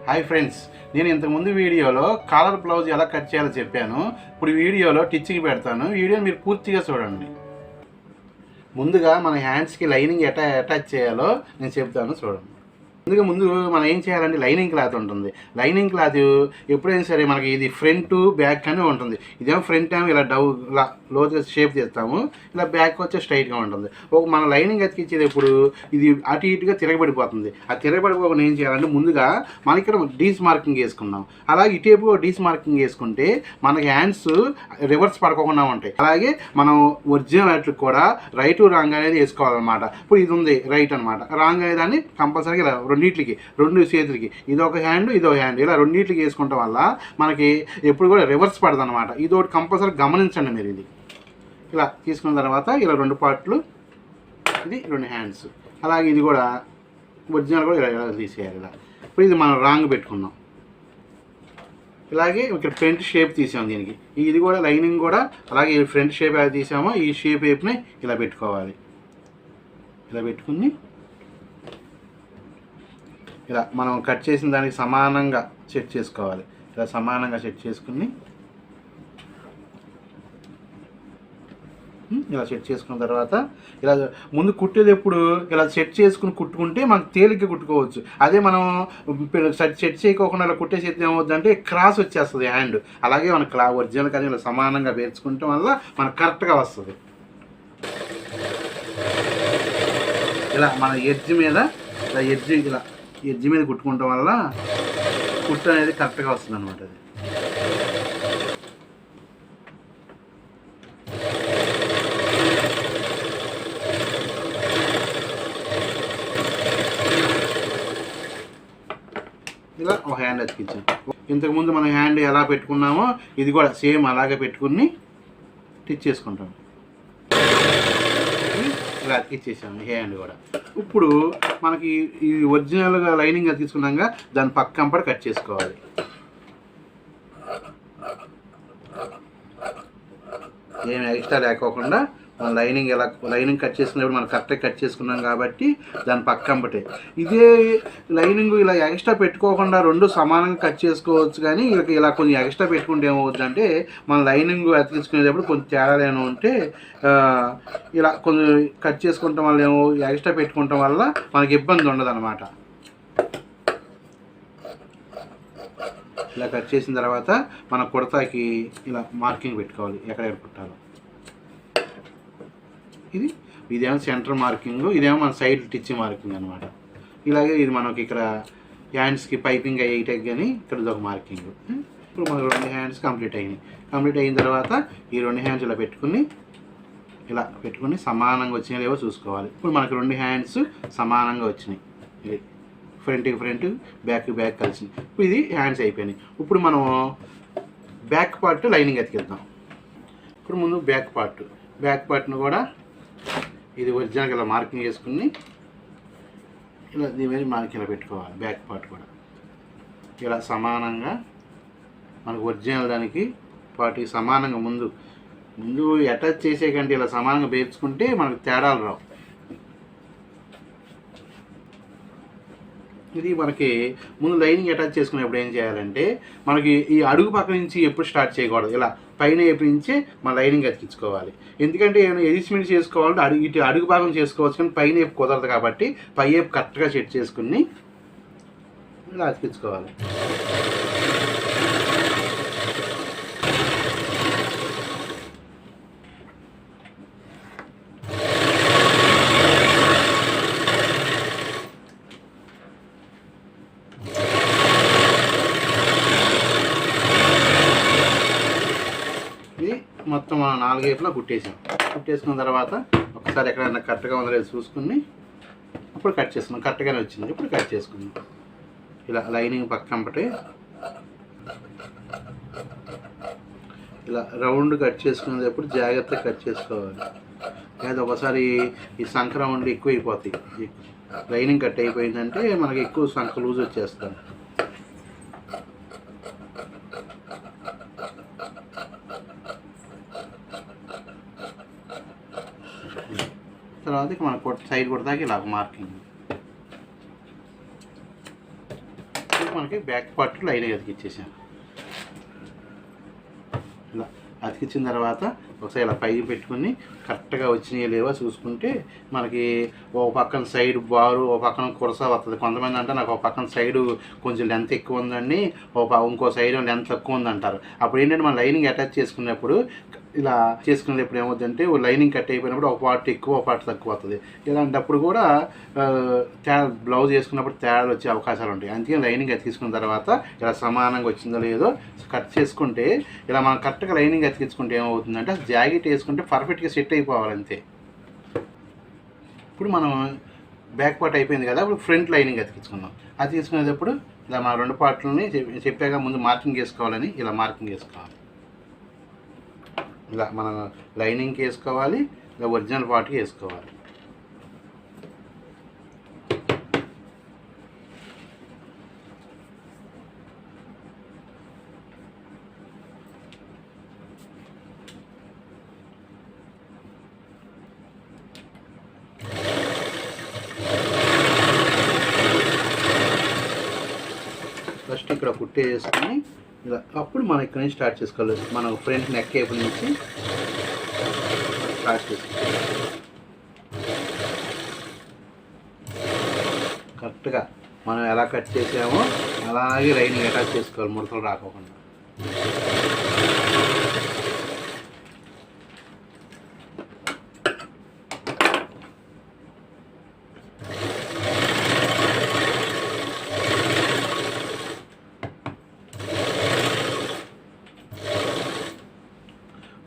Hi friends, నేను ఇంతకుముందు వీడియోలో కాలర్ బ్లౌజ్ ఎలా కట్ చేయాలో చెప్పాను. ఇప్పుడు వీడియోలో టిచ్చింగ్ పెడతాను. వీడియోని మీరు పూర్తిగా చూడండి. ముందుగా మన హ్యాండ్స్కి లైనింగ్ అటాచ్ చేయాలో నేను చెప్తాను, చూడండి. ముందు మనం ఏం చేయాలంటే లైనింగ్ క్లాత్ ఉంటుంది. లైనింగ్ క్లాత్ ఎప్పుడైనా సరే మనకి ఇది ఫ్రంట్ బ్యాక్ అని ఉంటుంది. ఇదేమో ఫ్రంట్ ఏమో ఇలా ఇలా లోతుగా షేప్ చేస్తాము, ఇలా బ్యాక్ వచ్చే స్ట్రైట్గా ఉంటుంది. మన లైనింగ్ అతికిచ్చేది ఎప్పుడు ఇది అటు ఇటుగా తిరగబడిపోతుంది. ఆ తిరగబడిపోకుండా ఏం చేయాలంటే ముందుగా మనకి ఇక్కడ డీస్ మార్కింగ్ వేసుకున్నాం. అలాగే ఇటేపు డీస్ మార్కింగ్ వేసుకుంటే మనకి హ్యాండ్స్ రివర్స్ పడుకోకుండా ఉంటాయి. అలాగే మనం ఒరిజినల్ అట్లకు కూడా రైట్ రాంగ్ అనేది వేసుకోవాలన్నమాట. ఇప్పుడు ఇది ఉంది రైట్ అనమాట, రాంగ్ అనేదాన్ని కంపల్సరీగా ఇలా రెండింటికి, రెండు చేతులకి, ఇదొక హ్యాండ్ ఇదొక హ్యాండ్, ఇలా రెండింటికి వేసుకోవటం వల్ల మనకి ఎప్పుడు కూడా రివర్స్ పడదు అనమాట. ఇది ఒకటి కంపల్సరీ గమనించండి మీరు. ఇది ఇలా తీసుకున్న తర్వాత ఇలా రెండు పార్ట్లు, ఇది రెండు హ్యాండ్స్, అలాగే ఇది కూడా ఒరిజినల్ కూడా ఇలా తీసేయాలి. ఇలా ఇప్పుడు ఇది మనం రాంగ్ పెట్టుకున్నాం. ఇలాగే ఇక్కడ ఫ్రంట్ షేప్ తీసాము దీనికి. ఇది కూడా లైనింగ్ కూడా అలాగే ఫ్రంట్ షేప్ ఎలా తీసామో ఈ షేప్ వైపునే ఇలా పెట్టుకోవాలి. ఇలా పెట్టుకుని ఇలా మనం కట్ చేసిన దానికి సమానంగా సెట్ చేసుకోవాలి. ఇలా సమానంగా సెట్ చేసుకుని ఇలా సెట్ చేసుకున్న తర్వాత ఇలా ముందు కుట్టేది ఎప్పుడు ఇలా సెట్ చేసుకుని కుట్టుకుంటే మనకు తేలిగ్గా కుట్టుకోవచ్చు. అదే మనం సెట్ చేయకోకుండా ఇలా కుట్టేసేది ఏమవుతుందంటే క్రాస్ వచ్చేస్తుంది హ్యాండ్. అలాగే మనకు ఒరిజినల్ కానీ ఇలా సమానంగా పేర్చుకుంటాం వల్ల మనకు కరెక్ట్గా వస్తుంది. ఇలా మన ఎడ్జ్ మీద ఇలా ఎడ్జ్ మీద కుట్టుకోవటం వల్ల కుట్టు అనేది కరెక్ట్గా వస్తుంది అనమాట. అది ఇలా ఒక హ్యాండ్ అతికించాం. ఇంతకుముందు మనం హ్యాండ్ ఎలా పెట్టుకున్నామో ఇది కూడా సేమ్ అలాగే పెట్టుకుని స్టిచ్ చేసుకుంటాం. ఇలా అతికిచ్చేసాము ఈ హ్యాండ్ కూడా. ఇప్పుడు మనకి ఈ ఒరిజినల్గా లైనింగ్ తీసుకున్నాక దాని పక్కంపడి కట్ చేసుకోవాలి. ఏమి ఎక్స్ట్రా లేకోకుండా మనం లైనింగ్ కట్ చేసుకున్నప్పుడు మనం కరెక్ట్గా కట్ చేసుకున్నాం కాబట్టి దాని పక్కంపటే. ఇదే లైనింగ్ ఇలా ఎక్స్ట్రా పెట్టుకోకుండా రెండు సమానంగా కట్ చేసుకోవచ్చు. కానీ ఇలా కొంచెం ఎక్స్ట్రా పెట్టుకుంటే ఏమవుతుందంటే మన లైనింగ్ అతికించుకునేటప్పుడు కొంచెం తేడాలు ఏమో ఉంటే ఇలా కొంచెం కట్ చేసుకుంటాం వల్ల ఏమో ఎక్స్ట్రా పెట్టుకోవటం వల్ల మనకి ఇబ్బంది ఉండదు అనమాట. ఇలా కట్ చేసిన తర్వాత మన కుడతాకి ఇలా మార్కింగ్ పెట్టుకోవాలి, ఎక్కడెక్కడ కుట్టాలో. ఇదేమో సెంటర్ మార్కింగ్, ఇదేమో మన సైడ్ టిచ్ మార్కింగ్ అనమాట. ఇలాగే ఇది మనకి ఇక్కడ హ్యాండ్స్కి పైపింగ్ అయ్యేటకి కానీ ఇక్కడ ఒక మార్కింగ్. ఇప్పుడు మనకు రెండు హ్యాండ్స్ కంప్లీట్ అయిన తర్వాత ఈ రెండు హ్యాండ్స్ ఇలా పెట్టుకుని సమానంగా వచ్చినాయి లేవో చూసుకోవాలి. ఇప్పుడు మనకు రెండు హ్యాండ్స్ సమానంగా వచ్చినాయి. ఇది ఫ్రంట్కి ఫ్రంట్, బ్యాక్కి బ్యాక్ కలిసి ఇప్పుడు ఇది హ్యాండ్స్ అయిపోయినాయి. ఇప్పుడు మనం బ్యాక్ పార్ట్ లైనింగ్ అతికిద్దాం. ఇప్పుడు ముందు బ్యాక్ పార్ట్ను కూడా ఇది ఒరిజినల్ ఇలా మార్కింగ్ వేసుకుని ఇలా దీని మీద మార్కింగ్ ఇలా పెట్టుకోవాలి. బ్యాక్ పార్ట్ కూడా ఇలా సమానంగా మనకు ఒరిజినల్ దానికి పార్ట్కి సమానంగా ముందు అటాచ్ చేసే కంటే ఇలా సమానంగా పేర్చుకుంటే మనకు తేడాలు రావు. ఇది మనకి ముందు లైనింగ్ అటాచ్ చేసుకునేప్పుడు ఏం చేయాలంటే మనకి ఈ అడుగు పక్క నుంచి ఎప్పుడు స్టార్ట్ చేయకూడదు. ఇలా పైన వైపు నుంచే మన లైనింగ్ అతికించుకోవాలి. ఎందుకంటే అడ్జస్ట్మెంట్ చేసుకోవాలంటే ఇటు అడుగు భాగం చేసుకోవచ్చు, కానీ పైన వైపు కుదరదు కాబట్టి పై వైపు కరెక్ట్గా సెట్ చేసుకుని ఇలా అతికించుకోవాలి. మొత్తం 4 వైపులా కుట్టేసుకున్న తర్వాత ఒకసారి ఎక్కడైనా కరెక్ట్గా ఉందో లేదో చూసుకుని అప్పుడు కట్ చేసుకున్నాం. కరెక్ట్గానే వచ్చింది, ఇప్పుడు కట్ చేసుకున్నాం. ఇలా లైనింగ్ పక్కంపటే ఇలా రౌండ్ కట్ చేసుకునేటప్పుడు జాగ్రత్తగా కట్ చేసుకోవాలి. లేదా ఒకసారి ఈ సంఖ రౌండ్ ఎక్కువ అయిపోతాయి. లైనింగ్ కట్ అయిపోయిందంటే మనకి ఎక్కువ సంఖ లూజ్ వచ్చేస్తుంది. తర్వాత మన సైడ్ కొడతాకి ఇలా మార్కింగ్ మనకి బ్యాక్ పార్ట్ లైన్గా అతికిచ్చేసాను. ఇలా అతికించిన తర్వాత ఒకసారి ఇలా పైకి పెట్టుకుని కరెక్ట్గా వచ్చినాయో లేవో చూసుకుంటే మనకి ఒక పక్కన సైడ్ బారు ఒక పక్కన కురస వస్తుంది. కొంతమంది అంటే నాకు ఒక పక్కన సైడు కొంచెం లెంత్ ఎక్కువ ఉందండి, ఇంకో సైడ్ లెంత్ తక్కువ ఉందంటారు. అప్పుడు ఏంటంటే మనం లైనింగ్ అటాచ్ చేసుకున్నప్పుడు ఇలా చేసుకునేటప్పుడు ఏమవుతుందంటే లైనింగ్ కట్ అయిపోయినప్పుడు ఒక పార్ట్ ఎక్కువ ఒక పార్ట్ తక్కువ వస్తుంది. ఇలాంటప్పుడు కూడా బ్లౌజ్ వేసుకున్నప్పుడు తేడాలు వచ్చే అవకాశాలు ఉంటాయి. అందుకే లైనింగ్ అతికించుకున్న తర్వాత ఇలా సమానంగా వచ్చిందో లేదో కట్ చేసుకుంటే ఇలా మనం కరెక్ట్గా లైనింగ్ అతికించుకుంటే ఏమవుతుందంటే జాకెట్ వేసుకుంటే పర్ఫెక్ట్గా సెట్ అయిపోవాలి అంతే. ఇప్పుడు మనం బ్యాక్ పార్ట్ అయిపోయింది కదా, ఇప్పుడు ఫ్రంట్ లైనింగ్ అతికించుకుందాం. అతికించుకునేటప్పుడు ఇలా మన 2 పార్ట్లని చెప్పాక ముందు మార్కింగ్ వేసుకోవాలని ఇలా మార్కింగ్ వేసుకోవాలి. ఇలా మన లైనింగ్కి వేసుకోవాలి, ఇలా ఒరిజినల్ పార్ట్కి వేసుకోవాలి. ఫస్ట్ ఇక్కడ కుట్టే వేసుకొని ఇలా అప్పుడు మనం ఇక్కడ నుంచి స్టార్ట్ చేసుకోవాలి. మనం ఫ్రంట్ నెక్ వైపు నుంచి స్టార్ట్ చేసుకోవాలి. కరెక్ట్గా మనం ఎలా కట్ చేసామో అలాగే లైనింగ్ అటాచ్ చేసుకోవాలి, ముడతలు రాకోకుండా.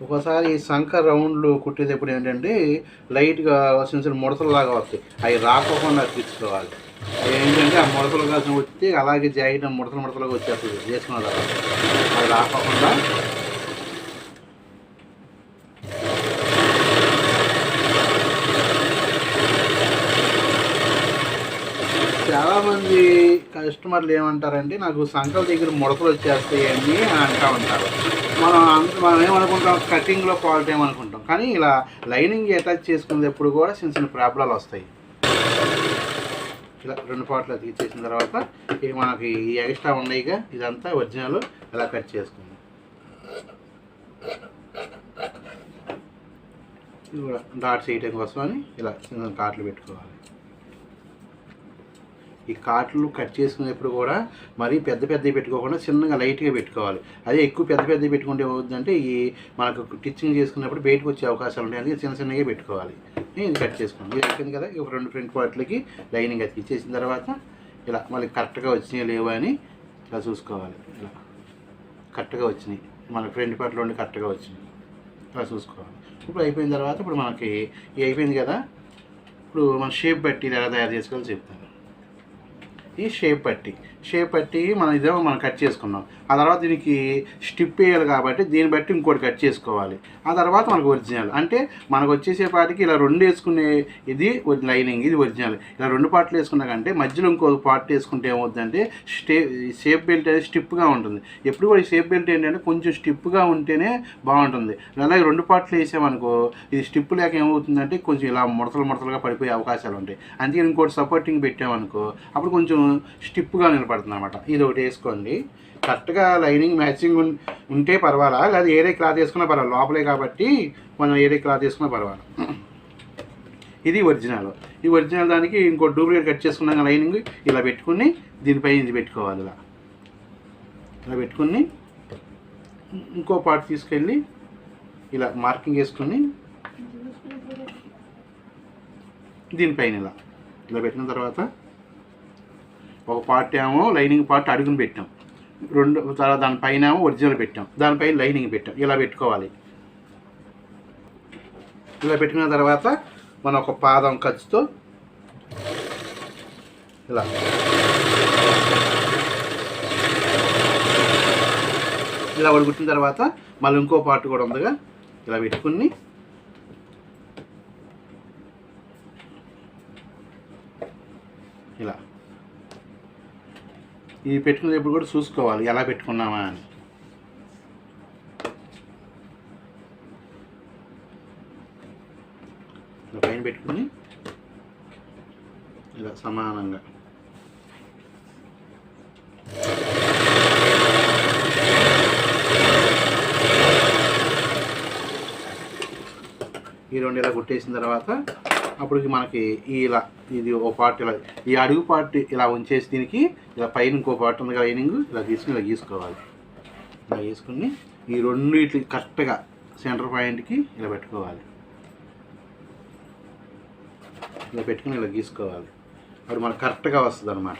ఒకసారి సంఖ రౌండ్లు కుట్టేటప్పుడు ఏంటంటే లైట్గా చిన్న చిన్న ముడతలు వస్తాయి, అవి రాకోకుండా అతికించుకోవాలి. అవి ఏంటంటే ఆ ముడతలు కోసం వస్తే అలాగే జాకెట్ ముడతలుగా వచ్చేస్తుంది చేసుకున్న తర్వాత. అది రాకోకుండా చాలామంది కస్టమర్లు ఏమంటారంటే నాకు సంకల దగ్గర ముడతలు వచ్చేస్తాయని అంటూ ఉంటారు. మనం ఏమనుకుంటాం, కటింగ్లో క్వాలిటీ ఏమనుకుంటాం, కానీ ఇలా లైనింగ్ అటాచ్ చేసుకునేటప్పుడు కూడా చిన్న చిన్న ప్రాబ్లాలు వస్తాయి. ఇలా 2 పార్ట్లు అతికిచ్చేసిన తర్వాత ఇక మనకి ఎక్స్ట్రా ఉన్నాయిగా ఇదంతా ఒరిజినల్ ఇలా కట్ చేసుకుందాం. ఇది కూడా డాట్స్ వేయటం కోసం అని ఇలా చిన్న కాట్లు పెట్టుకోవాలి. ఈ కాట్లు కట్ చేసుకునేప్పుడు కూడా మరీ పెద్దవి పెట్టుకోకుండా చిన్నగా లైట్గా పెట్టుకోవాలి. అదే ఎక్కువ పెద్దవి పెట్టుకుంటే ఏమవుతుందంటే ఈ మనకు టిచ్చింగ్ చేసుకున్నప్పుడు బయటకు వచ్చే అవకాశాలు ఉంటాయి. అందుకే చిన్నగా పెట్టుకోవాలి. ఇది కట్ చేసుకోండి. ఇది అయిపోయింది కదా. ఇక 2 ఫ్రంట్ పార్ట్లకి లైనింగ్ అతికిచ్చేసిన తర్వాత ఇలా మళ్ళీ కరెక్ట్గా వచ్చినాయో లేవో అని ఇలా చూసుకోవాలి. ఇలా కరెక్ట్గా వచ్చినాయి, మన ఫ్రంట్ పార్ట్లో ఉండి కరెక్ట్గా వచ్చినాయి ఇలా చూసుకోవాలి. ఇప్పుడు అయిపోయిన తర్వాత ఇప్పుడు మనకి ఇది అయిపోయింది కదా. ఇప్పుడు మన షేప్ పట్టి ఎలా తయారు చేసుకోవాలో చెప్తాను. ఈ షేప్ పట్టి మనం కట్ చేసుకున్నాం. ఆ తర్వాత దీనికి స్టిప్ వేయాలి కాబట్టి దీన్ని బట్టి ఇంకోటి కట్ చేసుకోవాలి. ఆ తర్వాత మనకు ఒరిజినల్ అంటే మనకు వచ్చేసేపాటికి ఇలా 2 వేసుకునే ఇది లైనింగ్, ఇది ఒరిజినల్. ఇలా 2 పార్ట్లు వేసుకున్నా కంటే మధ్యలో ఇంకో పార్ట్ వేసుకుంటే ఏమవుతుందంటే షేప్ బెల్ట్ అనేది స్టిప్గా ఉంటుంది. ఎప్పుడు కూడా షేప్ బెల్ట్ ఏంటంటే కొంచెం స్టిప్గా ఉంటేనే బాగుంటుంది. అలాగే 2 పార్ట్లు వేసామనుకో ఇది స్టిప్ లేక ఏమవుతుందంటే కొంచెం ఇలా ముడతలుగా పడిపోయే అవకాశాలు ఉంటాయి. అందుకే ఇంకోటి సపోర్టింగ్ పెట్టామనుకో అప్పుడు కొంచెం స్టిప్గా నిలబడుతుంది అనమాట. ఇది ఒకటి వేసుకోండి. కరెక్ట్గా లైనింగ్ మ్యాచింగ్ ఉంటే పర్వాలా, లేదా ఏరే క్లాత్ వేసుకున్నా పర్వాలేదు. లోపలే కాబట్టి మనం ఏరే క్లాత్ వేసుకున్నా పర్వాలేదు. ఇది ఒరిజినల్. ఈ ఒరిజినల్ దానికి ఇంకో డూప్లికేట్ కట్ చేసుకున్నాక లైనింగ్ ఇలా పెట్టుకుని దీనిపై ఇది పెట్టుకోవాలి. ఇలా పెట్టుకుని ఇంకో పార్ట్ తీసుకెళ్ళి ఇలా మార్కింగ్ వేసుకుని దీనిపైన ఇలా పెట్టిన తర్వాత ఒక పార్ట్ ఏమో లైనింగ్ పార్ట్ అడుగుని పెట్టాం, తర్వాత దానిపైన ఏమో ఒరిజినల్ పెట్టాం, దానిపైన లైనింగ్ పెట్టాం. ఇలా పెట్టుకోవాలి. ఇలా పెట్టుకున్న తర్వాత మనం ఒక పాదం ఖర్చుతో ఇలా ఉడుకున్న తర్వాత మళ్ళీ ఇంకో పార్ట్ కూడా ఉందిగా ఇలా పెట్టుకుని ఇలా ఇవి పెట్టుకునేటప్పుడు కూడా చూసుకోవాలి ఎలా పెట్టుకున్నామా అని. ఇలా పైన పెట్టుకుని ఇలా సమానంగా ఈ రెండు ఇలా కుట్టేసిన తర్వాత అప్పటికి మనకి ఇలా ఇది ఒక పార్ట్ ఇలా ఈ అడుగు పార్ట్ ఇలా ఉంచేసి దీనికి ఇలా పైన ఇంకో పార్ట్ ఉంది లైనింగ్ ఇలా తీసుకుని ఇలా గీసుకోవాలి. ఇలా గీసుకుని ఈ రెండు ఇట్లా కరెక్ట్గా సెంటర్ పాయింట్కి ఇలా పెట్టుకోవాలి. ఇలా పెట్టుకుని ఇలా గీసుకోవాలి. అప్పుడు మనకు కరెక్ట్గా వస్తుంది అన్నమాట.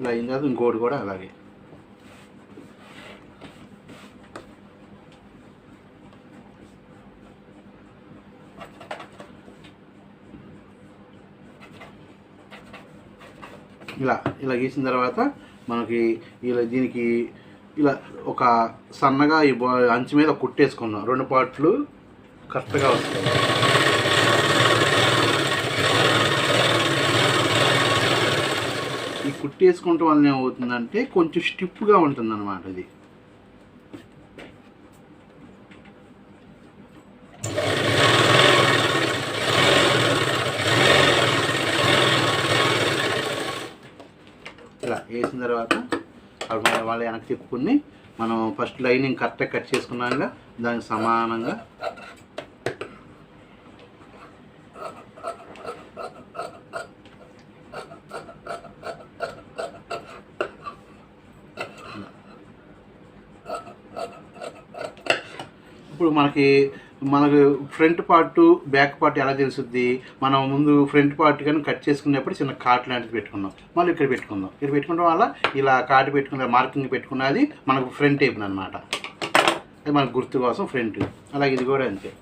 ఇలా అయిన తర్వాత ఇంకోటి కూడా అలాగే ఇలా గీసిన తర్వాత మనకి ఇలా దీనికి ఇలా ఒక సన్నగా ఈ అంచు మీద కుట్టేసుకుందాం. రెండు పార్ట్లు కరెక్ట్గా వస్తాయి. ఈ కుట్టేసుకుంటాం వల్ల ఏమవుతుందంటే కొంచెం స్టిఫ్గా ఉంటుంది అన్నమాట. ఇది ఇలా వేసిన తర్వాత అప్పుడు వాళ్ళు వెనక్కి తిప్పుకుని మనం ఫస్ట్ లైనింగ్ కరెక్ట్గా కట్ చేసుకున్నాక దానికి సమానంగా ఇప్పుడు మనకు ఫ్రంట్ పార్ట్ బ్యాక్ పార్ట్ ఎలా తెలుస్తుంది? మనం ముందు ఫ్రంట్ పార్ట్ కానీ కట్ చేసుకునేప్పుడు చిన్న కాట్ లాంటిది పెట్టుకున్నాం. మళ్ళీ ఇక్కడ పెట్టుకుందాం. ఇక్కడ పెట్టుకోవడం వల్ల ఇలా కాటు పెట్టుకున్న మార్కింగ్ పెట్టుకున్నది మనకు ఫ్రంట్ టైప్ అనమాట. అది మనకు గుర్తు కోసం ఫ్రంట్. అలాగే ఇది కూడా అంతే.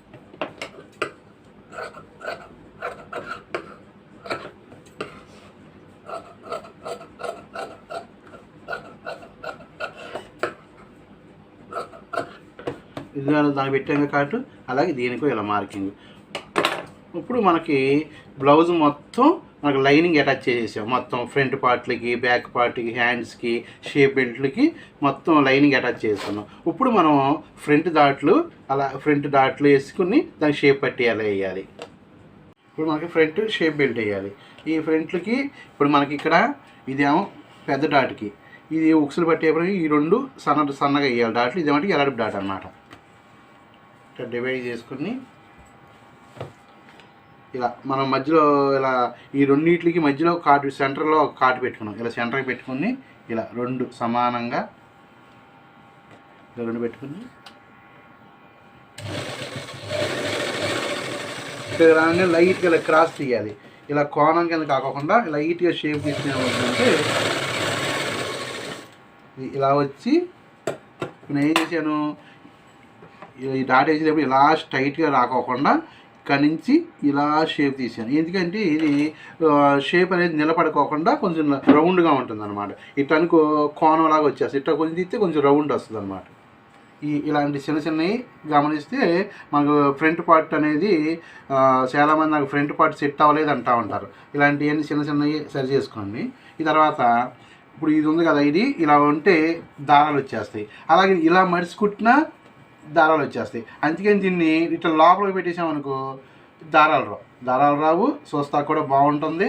ఇది దానికి పెట్టాక కాటు, అలాగే దీనికి ఇలా మార్కింగ్. ఇప్పుడు మనకి బ్లౌజ్ మొత్తం మనకు లైనింగ్ అటాచ్ చేసేసాం. మొత్తం ఫ్రంట్ పార్ట్లకి, బ్యాక్ పార్ట్కి, హ్యాండ్స్కి, షేప్ బెల్ట్లకి మొత్తం లైనింగ్ అటాచ్ చేసుకున్నాం. ఇప్పుడు మనం ఫ్రంట్ డాట్లు వేసుకుని దానికి షేప్ పట్టి ఎలా వేయాలి. ఇప్పుడు మనకి ఫ్రంట్ షేప్ బెల్ట్ వేయాలి. ఈ ఫ్రంట్లకి ఇప్పుడు మనకి ఇక్కడ ఇదేమో పెద్ద డాట్కి, ఇది ఉక్సులు పట్టేప్పుడు ఈ రెండు సన్నగా వేయాలి డాట్లు. ఇదేమంటే ఎలాంటి డాట్ అన్నమాట. ఇట్లా డివైడ్ చేసుకుని ఇలా మనం మధ్యలో ఇలా ఈ రెండింటికి మధ్యలో కాటు సెంటర్లో ఒక కాటు పెట్టుకున్నాం. ఇలా సెంటర్కి పెట్టుకుని ఇలా రెండు సమానంగా ఇలా రెండు పెట్టుకుని ఇక్కడ రాగానే లైట్గా ఇలా క్రాస్ తీయాలి. ఇలా కోణం కింద కాకుండా లైట్గా షేప్ తీసుకునే ఇలా వచ్చి నేను ఏం చేశాను, ఈ డాట్ వేసేటప్పుడు ఇలా స్ట్రైట్గా రాకోకుండా ఇక్కడ నుంచి ఇలా షేప్ తీసాను. ఎందుకంటే ఇది షేప్ అనేది నిలబడుకోకుండా కొంచెం రౌండ్గా ఉంటుంది అనమాట. ఇట్లా అనుకో కోణంలాగా వచ్చేస్తుంది. ఇట్లా కొంచెం తీస్తే కొంచెం రౌండ్ వస్తుంది అనమాట. ఇలాంటి చిన్నవి గమనిస్తే మనకు ఫ్రంట్ పార్ట్ అనేది చాలామంది నాకు ఫ్రంట్ పార్ట్ సెట్ అవ్వలేదు అంటూ ఉంటారు. ఇలాంటివన్నీ చిన్నవి సరి చేసుకోండి. ఈ తర్వాత ఇప్పుడు ఇది ఉంది కదా, ఇది ఇలా ఉంటే దారాలు వచ్చేస్తాయి. అలాగే ఇలా మడిసి కుట్టినా దారాలు వచ్చేస్తాయి. అందుకని దీన్ని ఇట్లా లోపలికి పెట్టేసామనుకో దారాలు రావు. చూస్తా కూడా బాగుంటుంది.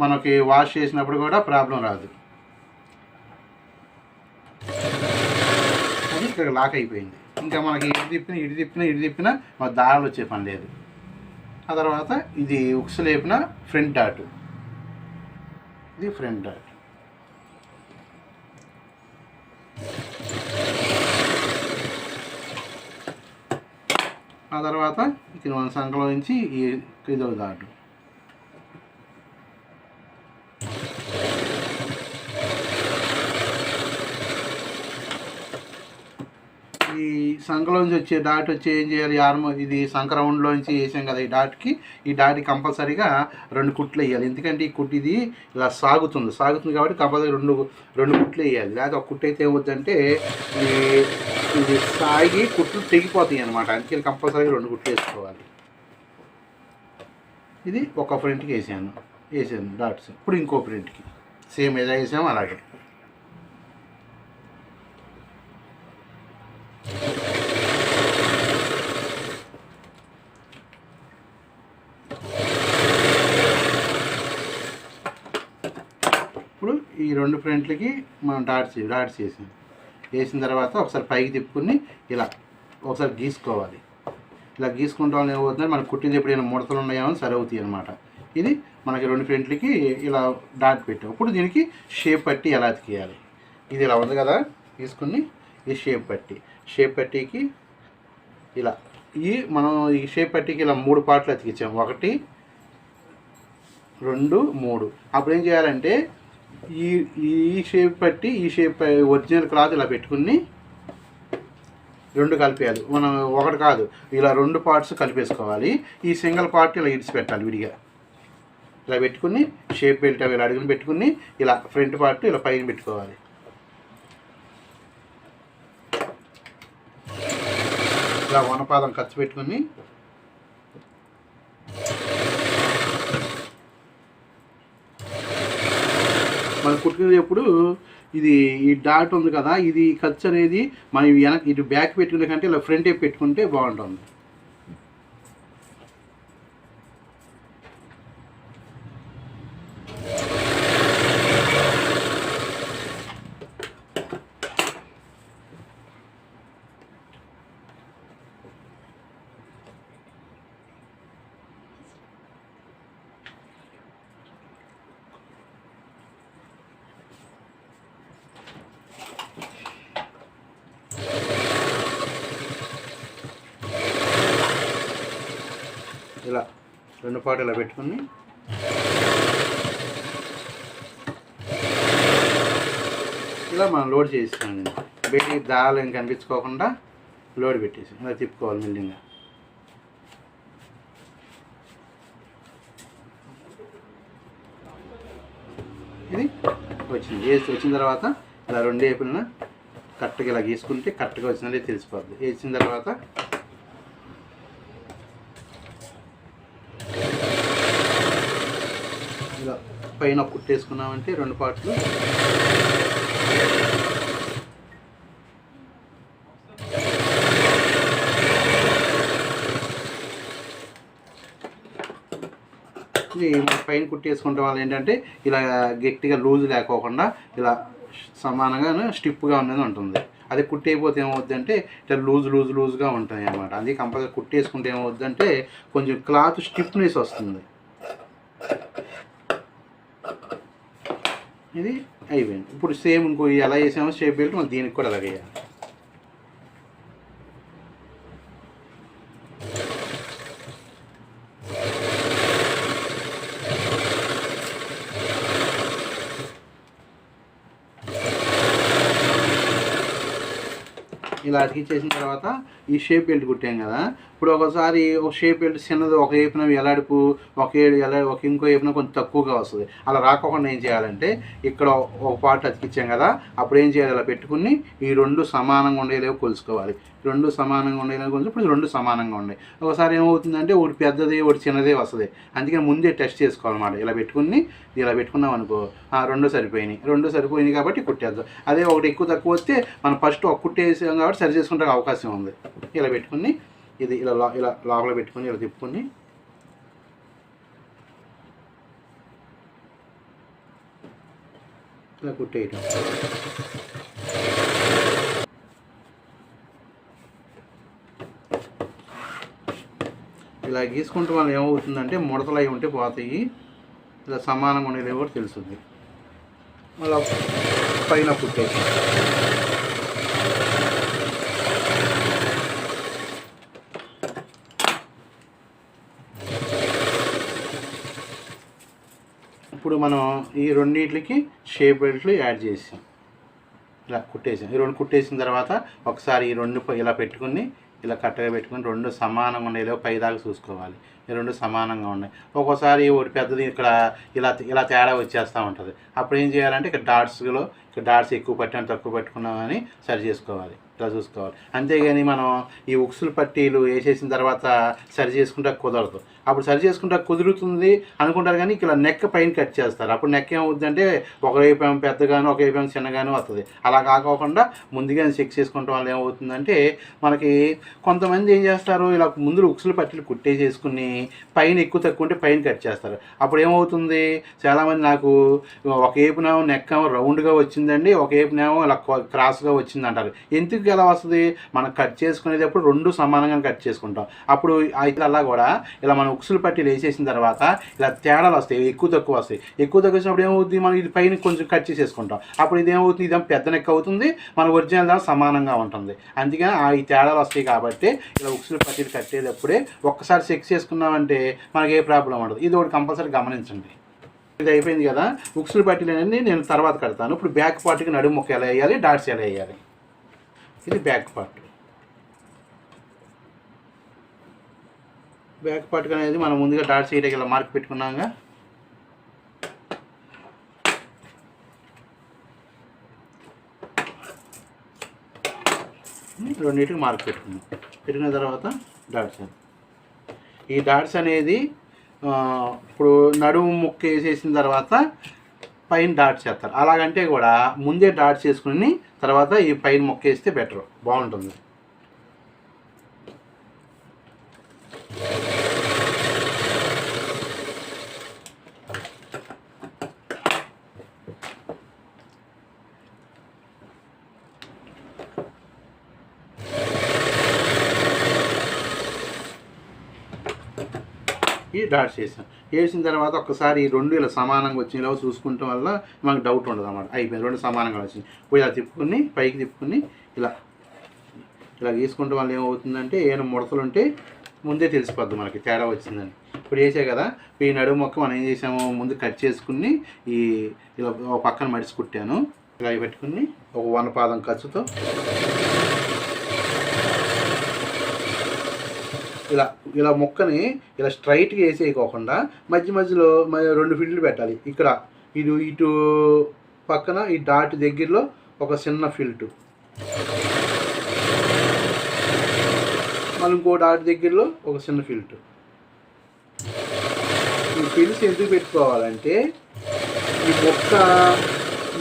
మనకి వాష్ చేసినప్పుడు కూడా ప్రాబ్లం రాదు. అది ఇక్కడ లాక్ అయిపోయింది. ఇంకా మనకి ఇటు తిప్పినా మాకు దారాలు వచ్చే పని లేదు. ఆ తర్వాత ఇది ఉక్స్ లేపిన ఫ్రంట్ డాట్, ఇది ఫ్రంట్ డాట్. ఆ తర్వాత ఇక్కడ మన సంఖలో నుంచి ఇదో దాటు. ఈ సంఖలోంచి వచ్చే డాట్ వచ్చి ఏం చేయాలి, ఇది సంఖ రౌండ్లోంచి వేసాం కదా, ఈ డాట్కి కంపల్సరీగా 2 కుట్లు వేయాలి. ఎందుకంటే ఈ కుట్టు ఇది ఇలా సాగుతుంది కాబట్టి కంపల్సరీ రెండు కుట్లు వేయాలి. లేదా ఒక కుట్టు అయితే ఏమవుతుందంటే ఇది సాగి కుట్లు తెగిపోతాయి అనమాట. అందుకని కంపల్సరీగా 2 కుట్లు వేసుకోవాలి. ఇది ఒక ఫ్రంట్కి వేసాను డాట్స్. ఇప్పుడు ఇంకో ఫ్రంట్కి సేమ్ ఎలా వేసాము అలాగే. ఇప్పుడు ఈ 2 ఫ్రంట్లకి మనం డాట్స్ వేసాం. వేసిన తర్వాత ఒకసారి పైకి తిప్పుకుని ఇలా ఒకసారి గీసుకోవాలి. ఇలా గీసుకుంటాం వల్ల ఏమవుతుందంటే మనకు కుట్టింది ఎప్పుడైనా ముడతలు ఉన్నాయో అని సరి అవుతాయి అనమాట. ఇది మనకి 2 ఫ్రంట్లకి ఇలా డాట్ పెట్టాం. ఇప్పుడు దీనికి షేప్ పట్టి ఎలా అతికేయాలి, ఇది ఇలా ఉంది కదా, తీసుకుని ఈ షేప్ పట్టీకి ఇలా మనం ఈ షేప్ పట్టీకి ఇలా 3 పార్ట్లు అతికించాం. 1 2 3. అప్పుడు ఏం చేయాలంటే ఈ షేప్ పట్టి ఈ షేప్ ఒరిజినల్ క్లాత్ ఇలా పెట్టుకుని 2 కలిపేయాలి. మనం 1 కాదు, ఇలా 2 పార్ట్స్ కలిపేసుకోవాలి. ఈ సింగిల్ పార్ట్ ఇలా ఇడిచిపెట్టాలి విడిగా. ఇలా పెట్టుకుని షేప్ బెల్ట్ ఇలా అడుగుని పెట్టుకుని ఇలా ఫ్రంట్ పార్ట్ ఇలా పైన పెట్టుకోవాలి. ఇలా వనపాదం ఖర్చు పెట్టుకుని మనం కుట్టుకునేటప్పుడు ఇది ఈ డాట్ ఉంది కదా, ఇది ఖర్చు అనేది మనం వెనక ఇటు బ్యాక్ పెట్టుకునే కంటే ఇలా ఫ్రంట్ వైపు పెట్టుకుంటే బాగుంటుంది. ఇలా 2 పార్ట్లు ఇలా పెట్టుకుని ఇలా మనం లోడ్ చేస్తాం. బయటికి దారాలు ఏం కనిపించుకోకుండా లోడ్ పెట్టేసి ఇలా తిప్పుకోవాలి మెల్లిగా. ఇది వచ్చిన తర్వాత ఇలా 2 వైపున కరెక్ట్గా ఇలా గీసుకుంటే కరెక్ట్గా వచ్చిందంటే తెలిసిపోద్ది. వేసిన తర్వాత ఇలా పైన కుట్టేసుకున్నామంటే 2 పార్ట్లు పైన కుట్టేసుకుంటాం వల్ల ఏంటంటే ఇలా గట్టిగా లూజ్ లేకోకుండా ఇలా సమానంగా స్టిప్గా అనేది ఉంటుంది. అది కుట్టేయకపోతే ఏమవుద్ది అంటే ఇట్లా లూజ్గా ఉంటుంది అన్నమాట. అది కంపల్సరీ కుట్టేసుకుంటే ఏమవుద్ది అంటే కొంచెం క్లాత్ స్టిఫ్నెస్ వస్తుంది. ఇది అయిపోయింది. ఇప్పుడు సేమ్ ఇంకో ఎలా చేసామో షేప్ బెల్ట్ మనం దీనికి కూడా అలాగే వేయాలి. ఇలా అతికిచ్చేసిన తర్వాత ఈ షేప్ బెల్ట్ కుట్టాం కదా, ఇప్పుడు ఒకసారి ఒక షేప్ బెల్ట్ చిన్నది ఒక వైపున ఎలాడుపు ఒక ఇంకో వైపున కొంచెం తక్కువగా వస్తుంది. అలా రాకుండా ఏం చేయాలంటే ఇక్కడ ఒక పార్ట్ అతికిచ్చాం కదా, అప్పుడు ఏం చేయాలి, ఇలా పెట్టుకుని ఈ 2 సమానంగా ఉండేలాగా కొలుసుకోవాలి. 2 సమానంగా ఉండేలాగా కొంచెం ఇప్పుడు 2 సమానంగా ఉన్నాయి. ఒకసారి ఏమవుతుందంటే ఒకటి పెద్దది ఒకటి చిన్నదే వస్తుంది. అందుకని ముందే టెస్ట్ చేసుకోవాలన్నమాట. ఇలా పెట్టుకున్నాం అనుకో 2 సరిపోయినాయి కాబట్టి కుట్టేద్దాం. అదే ఒకటి ఎక్కువ తక్కువ వస్తే మనం ఫస్ట్ ఒక కుట్టేసాం కాబట్టి సరి చేసుకుంటే అవకాశం ఉంది. ఇలా పెట్టుకుని ఇది ఇలా లోపల పెట్టుకుని ఇలా తిప్పుకొని ఇలా కుట్టేయటం. ఇలా గీసుకుంటే మనం ఏమవుతుందంటే ముడతలు అవి ఉంటే పోతాయి. ఇలా సమానంగా ఉండేది కూడా తెలుస్తుంది. మళ్ళీ పైన కుట్టేసి ఇప్పుడు మనం ఈ 2 షేప్ బెల్ట్లు యాడ్ చేసాం. ఇలా కుట్టేసాం. ఈ 2 కుట్టేసిన తర్వాత ఒకసారి ఈ 2 ఇలా పెట్టుకుని ఇలా కట్టగా పెట్టుకుని 2 సమానంగా ఉండేలా పైదాకా చూసుకోవాలి. ఈ 2 సమానంగా ఉన్నాయి. ఒక్కోసారి ఒకటి పెద్దది ఇక్కడ ఇలా తేడా వచ్చేస్తూ ఉంటుంది. అప్పుడు ఏం చేయాలంటే ఇక్కడ డాట్స్ ఎక్కువ పట్టాను తక్కువ పట్టుకున్నామని సరి చేసుకోవాలి. ఇట్లా చూసుకోవాలి. అంతేగాని మనం ఈ ఉక్సులు పట్టీలు వేసేసిన తర్వాత సరి చేసుకుంటా కుదరదు. అప్పుడు సరి చేసుకుంటా కుదురుతుంది అనుకుంటారు కానీ ఇలా నెక్ పైన కట్ చేస్తారు. అప్పుడు నెక్ ఏమవుతుందంటే ఒకవైపు ఏమో పెద్దగాను ఒకవైపు ఏమో చిన్నగాను వస్తుంది. అలా కాకోకుండా ముందుగానే చెక్ చేసుకుంటాం వల్ల ఏమవుతుందంటే మనకి కొంతమంది ఏం చేస్తారు, ఇలా ముందు ఉక్సులు పట్టీలు కుట్టేసేసుకుని పైన ఎక్కువ తక్కువ ఉంటే పైన కట్ చేస్తారు. అప్పుడు ఏమవుతుంది, చాలామంది నాకు ఒక వైపునేమో నెక్ ఏమో రౌండ్గా వచ్చిందండి, ఒక వైపునేమో ఇలా క్రాస్గా వచ్చింది అంటారు. ఎందుకు సింక్కి ఎలా వస్తుంది? మనం కట్ చేసుకునేటప్పుడు 2 సమానంగా కట్ చేసుకుంటాం. అప్పుడు అలా కూడా ఇలా మనం ఉక్సులు పట్టీలు వేసేసిన తర్వాత ఇలా తేడాలు వస్తాయి, ఎక్కువ తక్కువ వస్తాయి. ఎక్కువ తక్కువ వచ్చినప్పుడు ఏమవుతుంది? మనం ఇది పైన కొంచెం కట్ చేసేసుకుంటాం. అప్పుడు ఇది ఏమవుతుంది? ఇదేమో పెద్ద నెక్ అవుతుంది, మన ఒరిజినల్ దాని సమానంగా ఉంటుంది. అందుకని ఈ తేడాలు వస్తాయి కాబట్టి ఇలా ఉక్సులు పట్టీలు కట్టేటప్పుడే ఒక్కసారి చెక్ చేసుకున్నామంటే మనకి ఏ ప్రాబ్లం ఉండదు. ఇది ఒకటి కంపల్సరీ గమనించండి. ఇది అయిపోయింది కదా, ఉక్సులు పట్టీలు అనేది నేను తర్వాత కడతాను. ఇప్పుడు బ్యాక్ పార్ట్కి నడుము ముక్క ఎలా వేయాలి, డాట్స్ ఎలా వేయాలి. ఇది బ్యాక్ పార్ట్. బ్యాక్ పార్ట్ అనేది మనం ముందుగా డాట్స్ వేయడానికి ఇలా మార్క్ పెట్టుకున్నాగా, రెండింటికి మార్క్ పెట్టుకున్న తర్వాత డాట్స్. ఈ డాట్స్ అనేది ఇప్పుడు నడుము ముక్క వేసేసిన తర్వాత పైన డాట్స్ చేస్తారు. అలాగంటే కూడా ముందే డాట్స్ చేసుకుని తర్వాత ఈ పైన ముక్క వేస్తే బెటర్, బాగుంటుంది. ఈ డాట్స్ వేసిన తర్వాత ఒక్కసారి ఈ 2 ఇలా సమానంగా వచ్చిన చూసుకుంటాం వల్ల మనకు డౌట్ ఉండదు అన్నమాట. అయిపోయింది, 2 సమానంగా వచ్చింది. ఇప్పుడు ఇలా తిప్పుకుని పైకి తిప్పుకుని ఇలా గీసుకుంటే వల్ల ఏమవుతుందంటే ఏమైనా ముడతలు ఉంటే ముందే తెలిసిపోద్ది మనకి తేడా వచ్చిందని. ఇప్పుడు వేసే కదా, ఈ నడుము మొక్క మనం ఏం చేసాము, ముందు కట్ చేసుకుని ఇలా పక్కన మడిచి కుట్టాను. ఇలా పెట్టుకుని ఒక 1 పాదం ఖర్చుతో ఇలా మొక్కని ఇలా స్ట్రైట్గా వేసేయకోకుండా మధ్యలో 2 ఫిల్ట్లు పెట్టాలి. ఇక్కడ ఇటు పక్కన ఈ డాట్ దగ్గరలో ఒక చిన్న ఫిల్టు, మళ్ళీ ఇంకో డాట్ దగ్గరలో ఒక చిన్న ఫిల్టు. ఈ ఫిల్స్ ఎందుకు పెట్టుకోవాలంటే ఈ మొక్క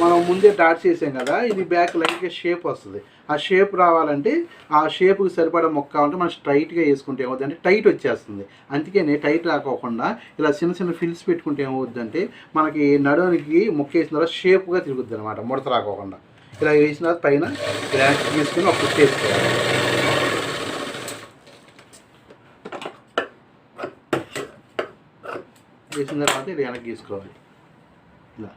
మనం ముందే డాట్స్ వేసాం కదా, ఇది బ్యాక్ లైట్గా షేప్ వస్తుంది. ఆ షేప్ రావాలంటే ఆ షేప్కి సరిపడా మొక్క అంటే మనం స్ట్రైట్గా వేసుకుంటే ఏమవుతుందంటే టైట్ వచ్చేస్తుంది. అందుకనే టైట్ రాకోకుండా ఇలా చిన్న ఫిల్స్ పెట్టుకుంటే ఏమవుతుందంటే మనకి నడునికి మొక్క వేసిన తర్వాత షేప్గా తిరుగుద్ది అనమాట, ముడత రాకోకుండా. ఇలా వేసిన తర్వాత పైన ఇలా తీసుకుని ఒక కుట్టు వేసుకోవాలి. వేసిన తర్వాత ఇలా వెనక్కి తీసుకోవాలి. ఇలా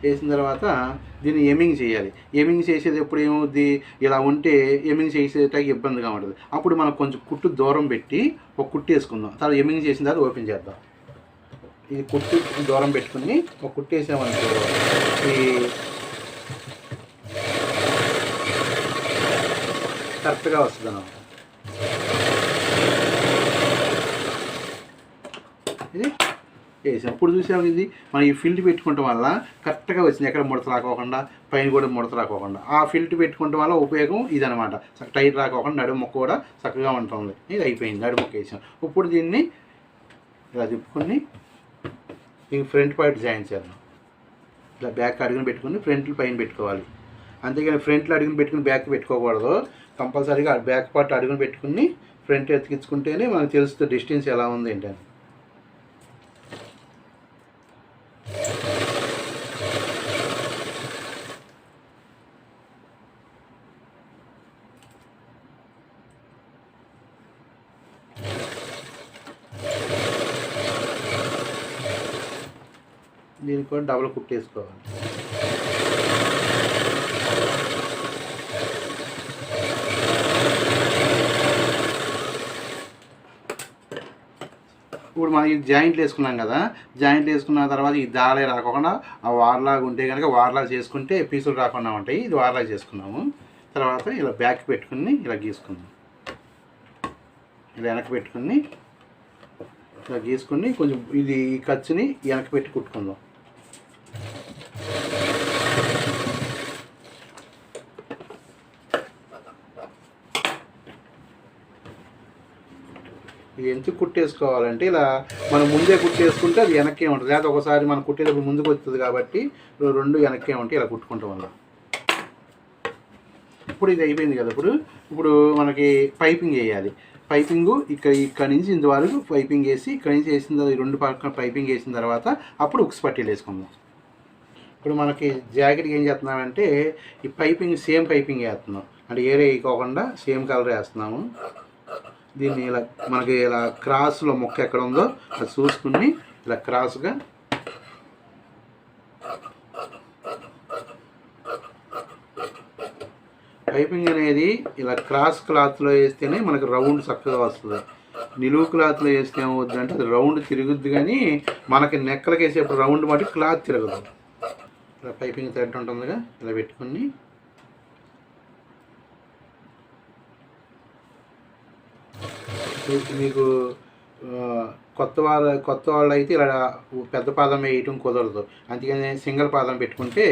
వేసిన తర్వాత దీన్ని ఎమింగ్ చేయాలి. ఎమింగ్ చేసేది ఎప్పుడు ఏమవుద్ది, ఇలా ఉంటే ఎమింగ్ చేసేటానికి ఇబ్బందిగా ఉంటుంది. అప్పుడు మనం కొంచెం కుట్టు దూరం పెట్టి ఒక కుట్టు వేసుకుందాం. తర్వాత ఎమింగ్ చేసిన తర్వాత ఓపెన్ చేద్దాం. ఈ కుట్టు దూరం పెట్టుకుని ఒక కుట్టు వేసామనుకో కరెక్ట్గా వస్తుంది అన్నమాట. ఇది వేసాం. ఇప్పుడు చూసాము, ఇది మనం ఈ ఫిల్ట్ పెట్టుకోవటం వల్ల కరెక్ట్గా వచ్చింది, ఎక్కడ ముడత రాకోకుండా, పైన కూడా ముడత రాకోకుండా. ఆ ఫిల్ట్ పెట్టుకోవటం వల్ల ఉపయోగం ఇదనమాట. టైట్ రాకోకుండా నడుము మొక్క కూడా చక్కగా ఉంటుంది. ఇది అయిపోయింది, నడుము మొక్క వేసాం. ఇప్పుడు దీన్ని ఇలా తిప్పుకొని ఈ ఫ్రంట్ పార్ట్ జాయిన్ చేద్దాం. ఇలా బ్యాక్ అడుగుని పెట్టుకుని ఫ్రంట్లు పైన పెట్టుకోవాలి. అంతేగాని ఫ్రంట్లో అడుగుని పెట్టుకుని బ్యాక్ పెట్టుకోకూడదు. కంపల్సరీగా బ్యాక్ పార్ట్ అడుగుని పెట్టుకుని ఫ్రంట్ ఎత్తికించుకుంటేనే మనకు తెలుస్తుంది డిస్టెన్స్ ఎలా ఉంది ఏంటని. దీనికి కూడా డబుల్ కుట్టేసుకోవాలి. ఇప్పుడు మనం ఈ జాయింట్లు వేసుకున్నాం కదా, జాయింట్లు వేసుకున్న తర్వాత ఈ దాలే రాకుండా ఆ వార్లాగా ఉంటే కనుక వార్లాగా చేసుకుంటే పీసులు రాకుండా ఉంటాయి. ఇది వార్లాగా చేసుకున్నాము. తర్వాత ఇలా బ్యాక్ పెట్టుకుని ఇలా గీసుకుందాం. ఇలా వెనక్కి పెట్టుకుని ఇలా గీసుకుని కొంచెం ఇది ఈ ఖర్చుని వెనక్కి పెట్టి కుట్టుకుందాం. ఇది ఎందుకు కుట్టేసుకోవాలంటే ఇలా మనం ముందే కుట్టేసుకుంటే అది వెనక్కే ఉంటుంది. లేదా ఒకసారి మనం కుట్టేటప్పుడు ముందుకు వస్తుంది కాబట్టి 2 వెనక్కే ఉంటాయి. ఇలా కుట్టుకుంటాం వల్ల. ఇప్పుడు ఇది అయిపోయింది కదా. ఇప్పుడు మనకి పైపింగ్ వేయాలి. పైపింగు ఇక్కడ నుంచి ఇంతవరకు పైపింగ్ వేసి ఇక్కడ నుంచి వేసిన తర్వాత ఈ 2 పక్కన పైపింగ్ వేసిన తర్వాత అప్పుడు ఉక్స్ పట్టీలు వేసుకుందాం. ఇప్పుడు మనకి జాకెట్కి ఏం చేస్తున్నామంటే ఈ పైపింగ్ సేమ్ పైపింగ్ వేస్తున్నాం, అంటే ఏరే వేయకోకుండా సేమ్ కలర్ వేస్తున్నాము. దీన్ని ఇలా మనకి ఇలా క్రాస్లో మొక్క ఎక్కడ ఉందో అది చూసుకుని ఇలా క్రాస్గా పైపింగ్ అనేది ఇలా క్రాస్ క్లాత్లో వేస్తేనే మనకు రౌండ్ చక్కగా వస్తుంది. నిలువు క్లాత్లో వేస్తే ఏమవుద్దంటే అది రౌండ్ తిరుగుద్ది, కానీ మనకి నెక్కలకి వేసేప్పుడు రౌండ్ మట్టి క్లాత్ తిరగదు. ఇలా పైపింగ్ థ్రెడ్ ఉంటుందిగా ఇలా పెట్టుకుని మీకు కొత్త వాళ్ళు అయితే ఇలా పెద్ద పాదం వేయటం కుదరదు, అందుకని సింగిల్ పాదం పెట్టుకుంటే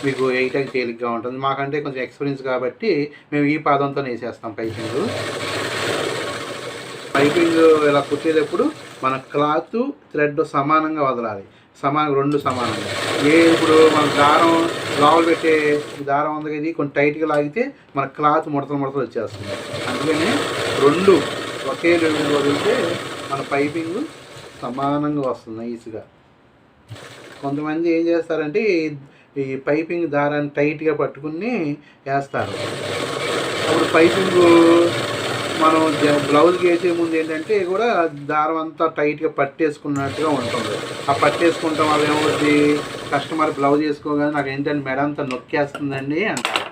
మీకు వేయటానికి తేలిగ్గా ఉంటుంది. మాకంటే కొంచెం ఎక్స్పీరియన్స్ కాబట్టి మేము ఈ పాదంతో వేసేస్తాం పైపింగ్ ఇలా కుట్టేటప్పుడు మన క్లాత్ థ్రెడ్ సమానంగా వదలాలి, రెండు సమానంగా. ఇప్పుడు మన దారం లోపల పెట్టే దారం ఉంది, ఇది కొంచెం టైట్గా లాగితే మన క్లాత్ ముడతలు వచ్చేస్తుంది. అందుకని 2 ఒకే లెవెల్ వదిలితే మన పైపింగ్ సమానంగా వస్తుంది నైస్గా. కొంతమంది ఏం చేస్తారంటే ఈ పైపింగ్ దారాన్ని టైట్గా పట్టుకుని వేస్తారు. అప్పుడు పైపింగ్ మనం బ్లౌజ్కి వేసే ముందు ఏంటంటే కూడా దారం అంతా టైట్గా పట్టేసుకున్నట్టుగా ఉంటుంది. ఆ పట్టేసుకుంటాం వల్ల ఏమవుతుంది, కస్టమర్ బ్లౌజ్ వేసుకోగానే నాకు ఏంటంటే మెడ అంతా నొక్కేస్తుందండి అంటారు.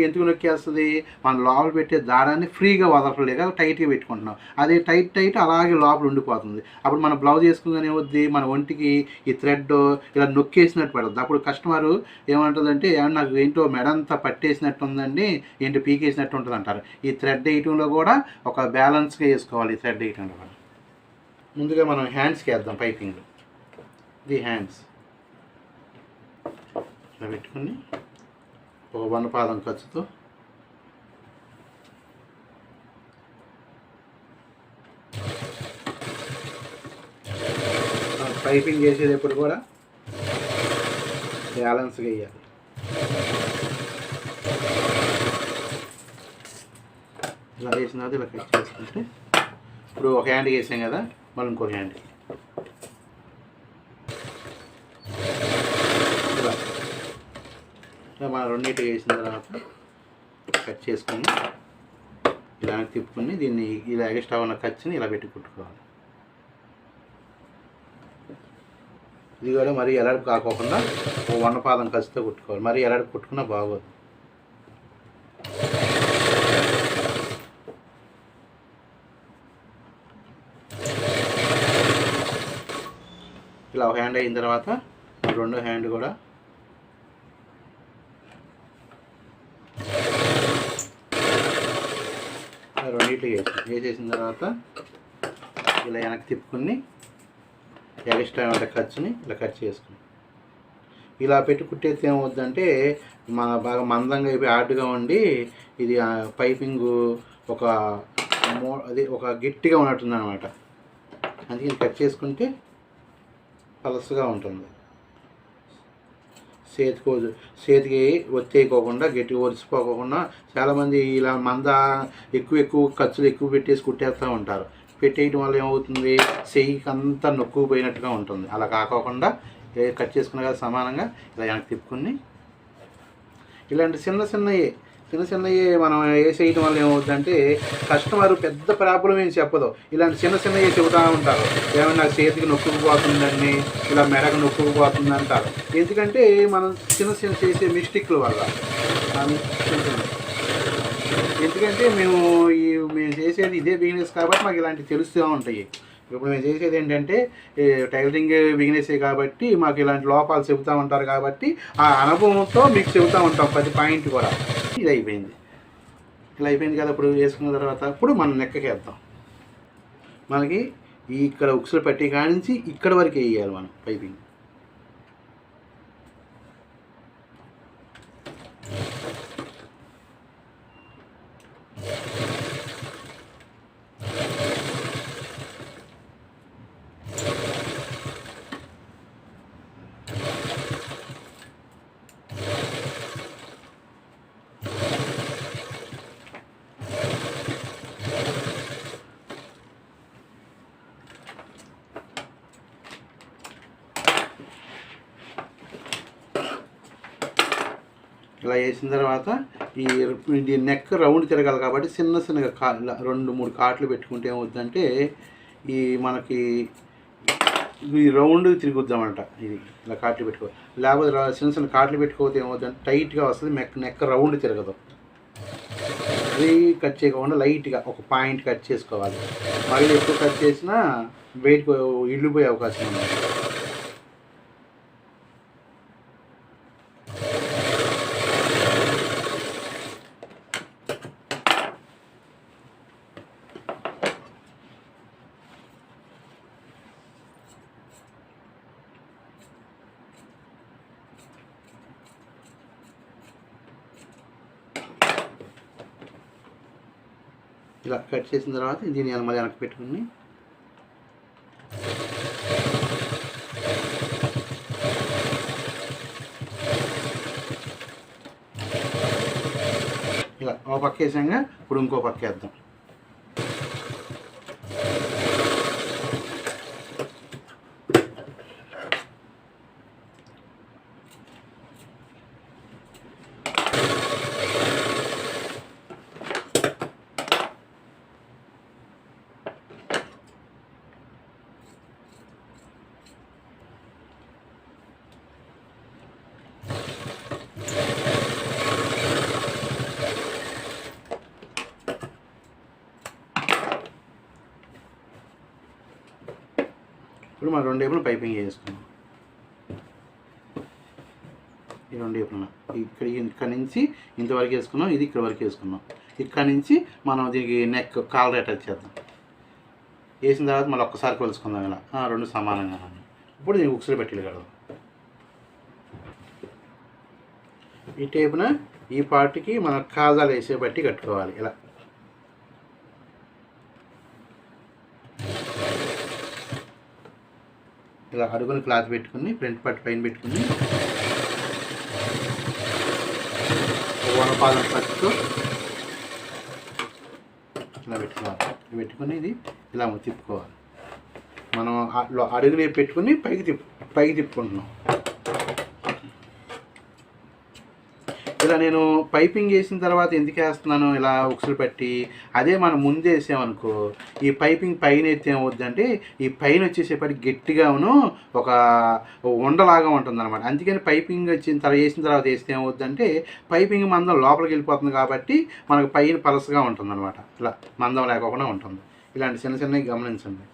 ఎందుకు నొక్కేస్తుంది, మనం లోపల పెట్టే దారాన్ని ఫ్రీగా వదలలేక టైట్గా పెట్టుకుంటున్నాం. అదే టైట్ అలాగే లోపల ఉండిపోతుంది. అప్పుడు మన బ్లౌజ్ వేసుకోగానే ఏమవుద్ది, మన ఒంటికి ఈ థ్రెడ్ ఇలా నొక్కేసినట్టు పడుతుంది. అప్పుడు కస్టమరు ఏమంటుందంటే నాకు ఏంటో మెడ అంతా పట్టేసినట్టు ఉందండి, ఏంటో పీకేసినట్టు ఉంటుంది అంటారు. ఈ థ్రెడ్ వేయటంలో కూడా ఒక బ్యాలెన్స్గా వేసుకోవాలి. ఈ థ్రెడ్ వేయటంలో కూడా ముందుగా మనం హ్యాండ్స్కి వేద్దాం పైపింగ్. ఇది హ్యాండ్స్ ఇలా పెట్టుకుని ఒక 1 పాదం ఖర్చుతో పైపింగ్ చేసేటప్పుడు కూడా బ్యాలెన్స్గా వేయాలి. ఇలా వేసిన తర్వాత ఇలా కట్ చేసుకుంటే ఇప్పుడు ఒక హ్యాండ్కి వేసాం కదా, మళ్ళీ ఇంకో హ్యాండ్కి మనం రెండింటికి వేసిన తర్వాత కట్ చేసుకొని ఇలా తిప్పుకొని దీన్ని ఇలా ఎక్స్ట్రా ఉన్న ఖర్చుని ఇలా పెట్టి కుట్టుకోవాలి. ఇది కూడా మరీ ఎలాడికి కాకోకుండా 1 పాదం ఖర్చుతో కుట్టుకోవాలి, మరీ ఎలాడికి కుట్టుకున్నా బాగోదు. ఇలా ఒక హ్యాండ్ అయిన తర్వాత 2వ హ్యాండ్ కూడా రెండింటికి వేసేసిన తర్వాత ఇలా వెనక్కి తిప్పుకుని ఎక్స్ట్రా ఉండే ఖర్చుని ఇలా కట్ చేసుకుని ఇలా పెట్టి కుట్టేస్తే ఏమవుద్దంటే మన బాగా మందంగా అయిపోయి హార్డ్గా ఉండి ఇది పైపింగు ఒక గట్టిగా ఉన్నట్టుంది అనమాట. అందుకే కట్ చేసుకుంటే పలసగా ఉంటుంది. చేతికి ఒత్తేయకోకుండా గట్టిగా ఒరిసిపోకుండా చాలామంది ఇలా ఎక్కువ ఖర్చులు ఎక్కువ పెట్టేసి కుట్టేస్తూ ఉంటారు. పెట్టేయడం వల్ల ఏమవుతుంది, చెయ్యికి అంతా నొక్కుపోయినట్టుగా ఉంటుంది. అలా కాకోకుండా కట్ చేసుకున్న కదా సమానంగా ఇలా వెనక్కి తిప్పుకుని ఇలాంటి చిన్న చిన్నవి మనం వేసేయటం వల్ల ఏమవుతుందంటే కస్టమర్ పెద్ద ప్రాబ్లం ఏం చెప్పదు, ఇలాంటి చిన్నవి చెబుతూ ఉంటారు. ఏమైనా నాకు చేతికి నొక్కుపోతుందండి, ఇలా మెడకు నొక్కుపోతుంది అంటారు. ఎందుకంటే మనం చిన్న చేసే మిస్టేక్ల వల్ల. ఎందుకంటే మేము చేసేది ఇదే బిజినెస్ కాబట్టి మాకు ఇలాంటివి తెలుస్తూ ఉంటాయి. ఇప్పుడు మేము చేసేది ఏంటంటే టైలరింగ్ బిజినెసే కాబట్టి మాకు ఇలాంటి లోపాలు చెబుతూ ఉంటారు కాబట్టి ఆ అనుభవంతో మీకు చెబుతూ ఉంటాం ప్రతి పాయింట్ కూడా. ఇది అయిపోయింది. ఇలా అయిపోయింది కదా, ఇప్పుడు వేసుకున్న తర్వాత ఇప్పుడు మనం నెక్కకి వేద్దాం. మనకి ఇక్కడ ఉక్సులు పట్టి కానించి ఇక్కడ వరకు వేయాలి మనం పైపింగ్. ఇలా వేసిన తర్వాత ఈ నెక్ రౌండ్ తిరగాలి కాబట్టి చిన్న చిన్నగా ఇలా 2-3 కాట్లు పెట్టుకుంటే ఏమవుతుందంటే ఈ మనకి ఈ రౌండ్ తిరుగుద్దామంట. ఇది ఇలా కాట్లు పెట్టుకో, లేకపోతే చిన్న చిన్న కాట్లు పెట్టుకోకపోతే ఏమవుతుందంటే టైట్గా వస్తుంది, నెక్ రౌండ్ తిరగదు. అది కట్ చేయకుండా లైట్గా ఒక పాయింట్ కట్ చేసుకోవాలి. మళ్ళీ ఎక్కువ కట్ చేసినా వెయిట్ ఇల్లిపోయే అవకాశం ఉంది. ఇలా కట్ చేసిన తర్వాత దీన్ని మళ్ళీ వెనక్కి పెట్టుకుని ఇలా ఒక పక్క వేసాక ఇప్పుడు ఇంకో పక్క వేద్దాం. ఇప్పుడు మనం 2 వైపులు పైపింగ్ చేసుకున్నాం. ఈ 2 వైపున ఇక్కడ నుంచి ఇంతవరకు వేసుకున్నాం, ఇది ఇక్కడ వరకు వేసుకున్నాం. ఇక్కడ నుంచి మనం దీనికి నెక్ కాలర్ అటాచ్ చేద్దాం. వేసిన తర్వాత మళ్ళీ ఒక్కసారి కొలుసుకుందాం ఇలా 2 సమానంగా. ఇప్పుడు దీనికి ఉక్సులు పెట్టి కడదాం. ఈ టేపున ఈ పార్ట్కి మనం కాజాలు వేసే బట్టి కట్టుకోవాలి. ఇలా ఇలా అడుగుని క్లాత్ పెట్టుకుని ఫ్రంట్ పార్ట్ పైన పెట్టుకుని వనపాదం పట్టుతో ఇలా పెట్టుకోవాలి. పెట్టుకుని ఇది ఇలా తిప్పుకోవాలి. మనం అడుగుని పెట్టుకుని పైకి తిప్పుకుంటున్నాం. ఇలా నేను పైపింగ్ వేసిన తర్వాత ఎందుకు వేస్తున్నాను ఇలా ఉక్సులు పెట్టి, అదే మనం ముందే వేసామనుకో ఈ పైపింగ్ పైన ఎత్తే ఏమవుద్దంటే ఈ పైన వచ్చేసేపటికి గట్టిగాను ఒక ఉండలాగా ఉంటుంది అనమాట. అందుకని పైపింగ్ వేసిన తర్వాత వేస్తే ఏమవుద్దంటే పైపింగ్ మందం లోపలికి వెళ్ళిపోతుంది కాబట్టి మనకు పైన పలసగా ఉంటుంది అనమాట. ఇలా మందం లేకుండా ఉంటుంది. ఇలాంటి చిన్న చిన్నవి గమనించండి.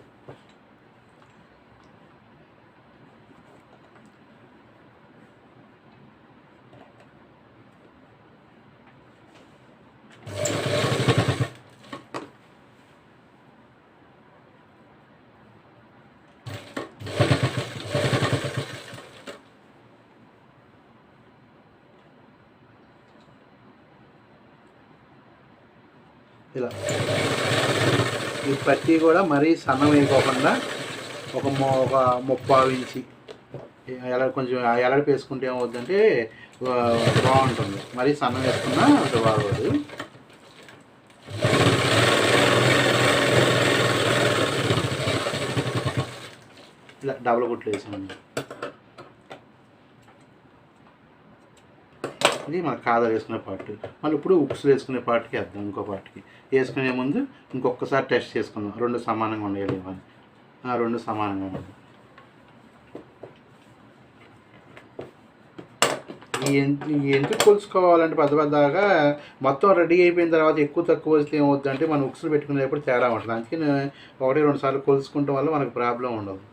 ఇలా ఈ పట్టీ కూడా మరీ సన్నం వేయకోకుండా ఒక 30 ఇంచి కొంచెం ఎలడిపి వేసుకుంటే ఏమవుతుందంటే బాగుంటుంది. మరీ సన్నం వేసుకున్నా అంత బాగోదు. ఇలా డబుల్ కుట్లు వేసామండి. ఇది మన కాదర్ వేసుకునే పార్ట్. మళ్ళీ ఇప్పుడు ఉక్సులు వేసుకునే పార్ట్కి వేద్దాం. ఇంకో పార్ట్కి వేసుకునే ముందు ఇంకొకసారి టెస్ట్ చేసుకుందాం. 2 సమానంగా ఉండేవి. 2 సమానంగా ఉండాలి. ఎందుకు కొలుసుకోవాలంటే పెద్దగా మొత్తం రెడీ అయిపోయిన తర్వాత ఎక్కువ తక్కువ వస్తే ఏమవుతుందంటే మనం ఉక్సులు పెట్టుకునేటప్పుడు తేడా ఉంటుంది. అందుకని 1-2 సార్లు కొలుసుకోవడం వల్ల మనకు ప్రాబ్లం ఉండదు.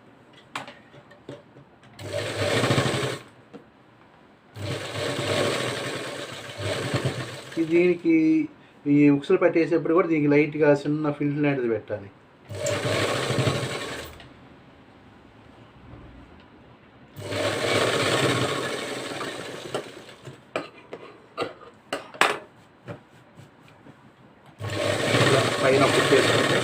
దీనికి ఈ ఉక్సులు పట్టేసేప్పుడు కూడా దీనికి లైట్గా చిన్న ఫిల్టర్ లాంటిది పెట్టాలి. పైన పుట్టేసుకుంటే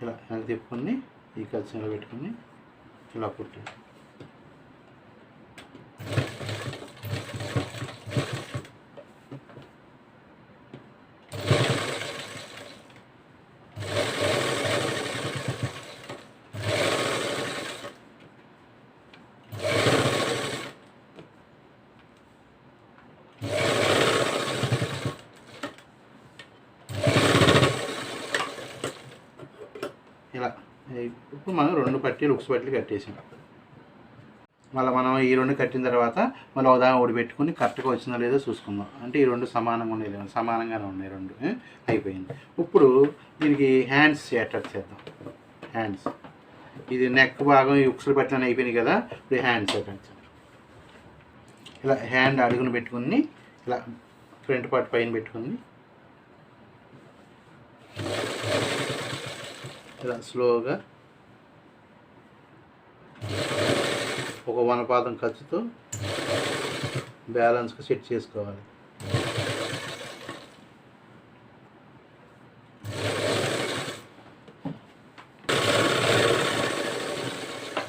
ఇలా వెనక్కి తిప్పుకొని ఈ కచ్చిలో పెట్టుకుని ఇలా కుట్టి ఇప్పుడు మనం 2 పట్టీలు ఉక్స్ పట్టీలు కట్టేసాం. మళ్ళీ మనం ఈ 2 కట్టిన తర్వాత మళ్ళీ ఉదాహరణ ఒకటి పెట్టుకుని కరెక్ట్గా వచ్చిందో లేదో చూసుకుందాం. అంటే ఈ 2 సమానంగా ఉన్నాయి, సమానంగానే ఉన్నాయి 2. అయిపోయింది. ఇప్పుడు దీనికి హ్యాండ్స్ అటాచ్ చేద్దాం. హ్యాండ్స్ ఇది నెక్ భాగం ఈ ఉక్సులు పట్లని అయిపోయినాయి కదా. ఇప్పుడు హ్యాండ్స్ అటాచ్ ఇలా హ్యాండ్ అడుగును పెట్టుకుని ఇలా ఫ్రంట్ పార్ట్ పైన పెట్టుకుని ఇలా స్లోగా ఒక 1 పాదం ఖర్చుతో బ్యాలెన్స్గా సెట్ చేసుకోవాలి.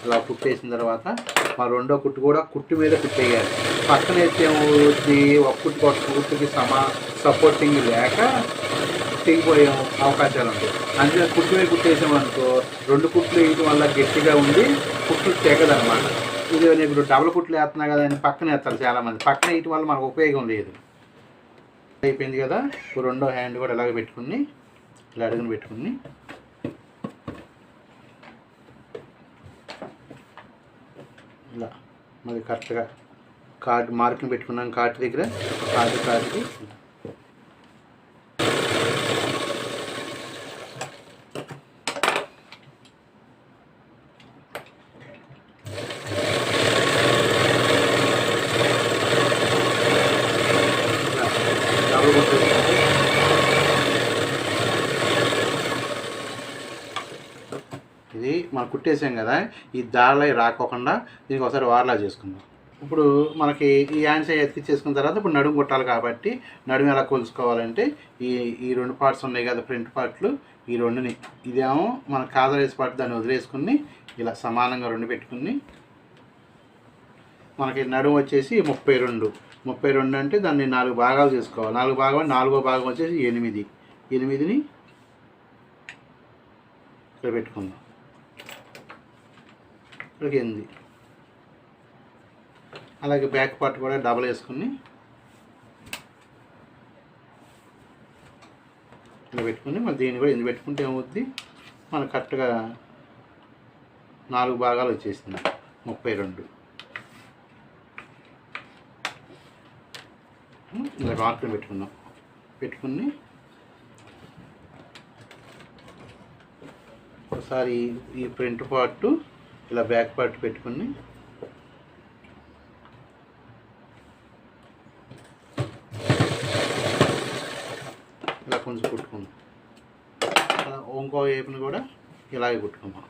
ఇలా కుట్టేసిన తర్వాత మా రెండో కుట్టు కూడా కుట్టు మీద కుట్టేయాలి. పక్కన ఎత్తేమవుద్ది ఒక కుట్టుకి సపోర్టింగ్ లేక తెగిపోయే అవకాశాలు ఉంటాయి. అందుకే కుట్టు మీద కుట్టేసామనుకో 2 కుట్లు వేయటం వల్ల గట్టిగా ఉండి కుట్లు తెగదనమాట. ఇది నేను ఇప్పుడు డబుల్ కుట్లు వేస్తున్నా కదా అని పక్కన వేస్తారు చాలామంది. పక్కన వేయటం వల్ల మనకు ఉపయోగం లేదు. అయిపోయింది కదా. ఇప్పుడు రెండో హ్యాండ్ కూడా ఇలాగ పెట్టుకుని ఇలా అడుగును పెట్టుకుని ఇలా మళ్ళీ కరెక్ట్గా కార్డు మార్కింగ్ పెట్టుకున్నాం. కార్డు దగ్గర కార్డుకి ఇది మనం కుట్టేసాం కదా. ఈ దారిలో రాకోకుండా దీనికి ఒకసారి వార్లా చేసుకుందాం. ఇప్పుడు మనకి ఈ హ్యాండ్స్ ఎతికిచ్చేసుకున్న తర్వాత ఇప్పుడు నడుము కుట్టాలి కాబట్టి నడుము ఎలా కొలుసుకోవాలంటే ఈ 2 పార్ట్స్ ఉన్నాయి కదా ఫ్రంట్ పార్ట్లు, ఈ 2ని ఇదేమో మన కాజర్ వేసే పార్ట్ దాన్ని వదిలేసుకుని ఇలా సమానంగా 2 పెట్టుకుని మనకి నడుము వచ్చేసి 32 అంటే దాన్ని 4 భాగాలు చేసుకోవాలి. 4 భాగం 4వ భాగం వచ్చేసి 8ని ఇక్కడ పెట్టుకుందాం. ఇక్కడికి 8. అలాగే బ్యాక్ పార్ట్ కూడా డబల్ వేసుకుని ఇలా పెట్టుకుని మళ్ళీ దీన్ని కూడా ఎందుకు పెట్టుకుంటే ఏమవుద్ది మనకు కరెక్ట్గా 4 భాగాలు వచ్చేసింది. 32 ఇలా మార్కులు పెట్టుకుని ఒకసారి ఈ ఫ్రంట్ పార్ట్ ఇలా బ్యాక్ పార్ట్ పెట్టుకుని ఇలా కొంచెం కుట్టుకుందాం. ఇంకో వైపుని కూడా ఇలాగే కుట్టుకుందాం.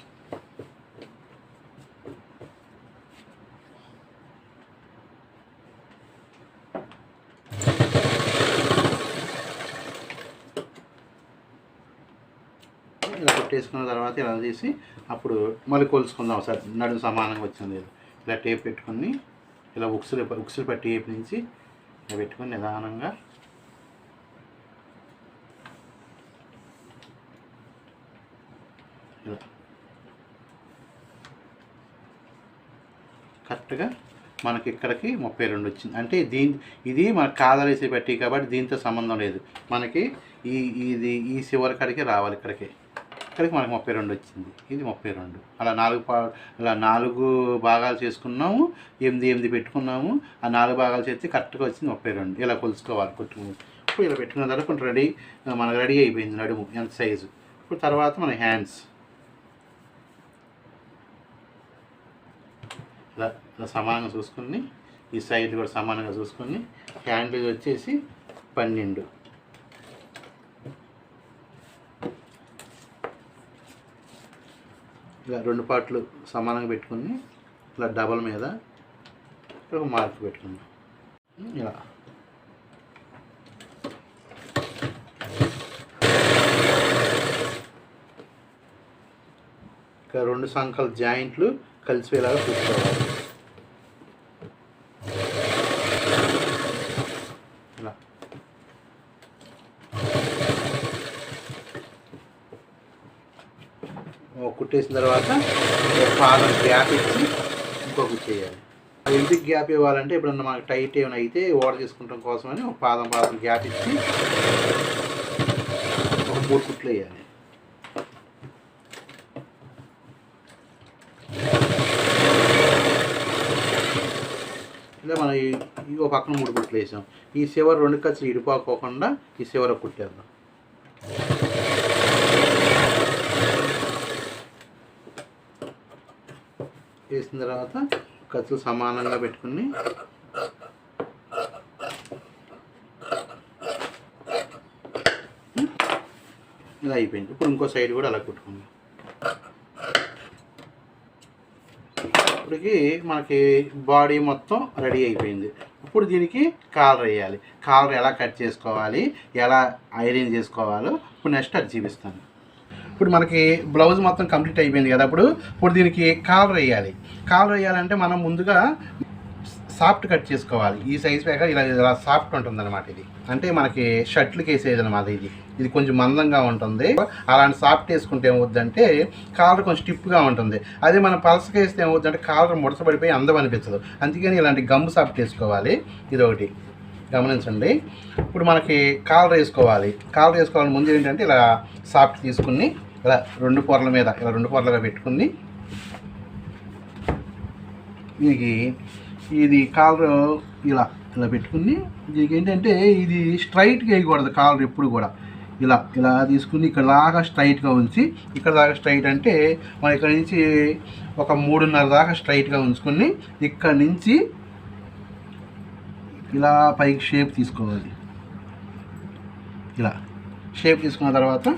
ఇలా కుట్టేసుకున్న తర్వాత ఇలా తీసి అప్పుడు మళ్ళీ కొలుసుకుందాం. ఒకసారి నడుము సమానంగా వచ్చింది ఇలా టేప్ పెట్టుకుని ఇలా ఉక్సులు పట్టి టేప్ నుంచి ఇలా పెట్టుకొని నిదానంగా ఇలా కరెక్ట్గా మనకి ఇక్కడికి 32 వచ్చింది. అంటే ఇది మనకు కాదర్ వేసి పెట్టి కాబట్టి దీంతో సంబంధం లేదు. మనకి ఈ చివరి కాడికి రావాలి. ఇక్కడికి మనకు 32 వచ్చింది. ఇది 32. అలా 4 భాగాలు చేసుకున్నాము. 8 పెట్టుకున్నాము. ఆ 4 భాగాలు చేస్తే కరెక్ట్గా వచ్చింది 32. ఇలా కొలుసుకోవాలి. ఇప్పుడు ఇలా పెట్టుకున్న తర్వాత కొంచెం మనకు రెడీ అయిపోయింది నడుము ఎంత సైజు. ఇప్పుడు తర్వాత మన హ్యాండ్స్ ఇలా సమానంగా చూసుకుని ఈ సైడ్ కూడా సమానంగా చూసుకొని హ్యాండిల్ వచ్చేసి 12. ఇలా 2 పార్ట్లు సమానంగా పెట్టుకుని ఇలా డబల్ మీద ఒక మార్క్ పెట్టుకుందాం. ఇలా ఇంకా 2 సంఖ్యల జాయింట్లు కలిసిపోయేలాగా చూసుకోవాలి. ఇలా కుట్టేసిన తర్వాత పాదం గ్యాప్ ఇచ్చి ఇంకో కుట్టు చేయాలి. ఎందుకు గ్యాప్ ఇవ్వాలంటే ఎప్పుడన్నా మనకు టైట్ ఏమైనా అయితే ఓడ చేసుకుంటాం కోసమని ఒక పాదం గ్యాప్ ఇచ్చి ఒక 3 కుట్లు వేయాలి. ఇలా మనం ఈ ఒక పక్కన 3 కుట్లు వేసాం. ఈ చివర 2 ఖర్చులు ఇడిపోకోకుండా ఈ చివర కుట్టేద్దాం. వేసిన తర్వాత ఖర్చులు సమానంగా పెట్టుకుని ఇలా అయిపోయింది. ఇప్పుడు ఇంకో సైడ్ కూడా అలా కుట్టుకుందాం. ఇప్పటికి మనకి బాడీ మొత్తం రెడీ అయిపోయింది. ఇప్పుడు దీనికి కాలర్ వేయాలి. కాలర్ ఎలా కట్ చేసుకోవాలి, ఎలా ఐరన్ చేసుకోవాలో ఇప్పుడు నెక్స్ట్ అది చూపిస్తాను. ఇప్పుడు మనకి బ్లౌజ్ మొత్తం కంప్లీట్ అయిపోయింది కదా. ఇప్పుడు దీనికి కాలర్ వేయాలి. కాలర్ వేయాలంటే మనం ముందుగా సాఫ్ట్ కట్ చేసుకోవాలి. ఈ సైజ్ ప్రకారం ఇలా సాఫ్ట్ ఉంటుంది అనమాట. ఇది అంటే మనకి షర్ట్లకి వేసేది అనమాట. ఇది కొంచెం మందంగా ఉంటుంది. అలాంటి సాఫ్ట్ వేసుకుంటే ఏమవుద్దంటే కాలర్ కొంచెం స్టిప్గా ఉంటుంది. అదే మనం పలసగా వేస్తే ఏమవుద్దంటే కాలర్ ముడతపడిపోయి అందం అనిపించదు. అందుకని ఇలాంటి గమ్ సాఫ్ట్ వేసుకోవాలి. ఇదొకటి గమనించండి. ఇప్పుడు మనకి కాలర్ వేసుకోవాలి. కాలర్ వేసుకోవాలని ముందు ఏంటంటే ఇలా సాఫ్ట్ తీసుకుని ఇలా 2 పొరల మీద ఇలా 2 పొరలుగా పెట్టుకుని దీనికి ఇది కాలర్ ఇలా పెట్టుకుని దీనికి ఏంటంటే ఇది స్ట్రైట్గా వేయకూడదు. కాలర్ ఎప్పుడు కూడా ఇలా తీసుకుని ఇక్కడ దాకా స్ట్రైట్గా ఉంచి, ఇక్కడ దాకా స్ట్రైట్ అంటే మనం ఇక్కడ నుంచి ఒక 3.5 దాకా స్ట్రైట్గా ఉంచుకొని ఇక్కడ నుంచి ఇలా పైకి షేప్ తీసుకోవాలి. ఇలా షేప్ తీసుకున్న తర్వాత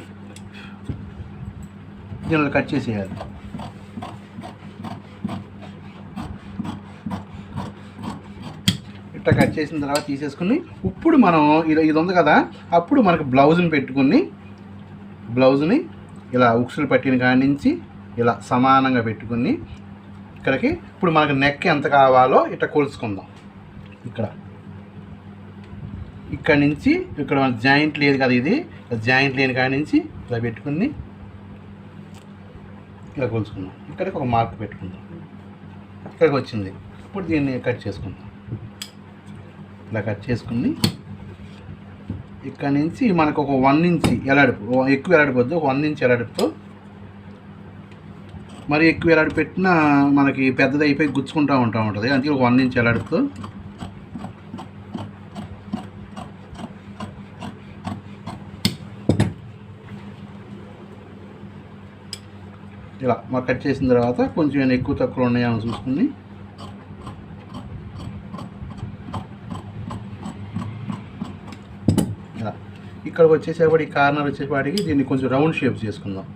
దీనిలో కట్ చేసేయాలి. ఇట్లా కట్ చేసిన తర్వాత తీసేసుకుని ఇప్పుడు మనం ఇది ఉంది కదా, అప్పుడు మనకు బ్లౌజ్ని పెట్టుకుని బ్లౌజ్ని ఇలా ఉక్సులు పట్టిన కాడి నుంచి ఇలా సమానంగా పెట్టుకుని ఇక్కడికి ఇప్పుడు మనకు నెక్ ఎంత కావాలో ఇట్లా కొలుసుకుందాం. ఇక్కడ నుంచి ఇక్కడ మన జాయింట్ లేదు కదా, ఇది జాయింట్ లేని కాడి నుంచి ఇలా పెట్టుకుని ఇలా కొలుసుకుందాం. ఇక్కడికి ఒక మార్క్ పెట్టుకుందాం. ఇక్కడికి వచ్చింది. ఇప్పుడు దీన్ని కట్ చేసుకుందాం. ఇలా కట్ చేసుకుని ఇక్కడ నుంచి మనకు ఒక 1 ఇంచ్ ఎలాడుపు, ఎక్కువ ఎలాడిపోద్దు, ఒక 1 ఇంచ్ ఎలాడుపుతో, మరి ఎక్కువ ఎలాడి పెట్టినా మనకి పెద్దది అయిపోయి గుచ్చుకుంటూ ఉంటుంది. అందుకే ఒక 1 ఇంచ్ ఎలాడుపుతో ఇలా మాకు కట్ చేసిన తర్వాత కొంచెం ఏమైనా ఎక్కువ తక్కువ ఉన్నాయని చూసుకుని ఇలా ఇక్కడికి వచ్చేసేపటి ఈ కార్నర్ వచ్చేపాటికి దీన్ని కొంచెం రౌండ్ షేప్ చేసుకుందాం.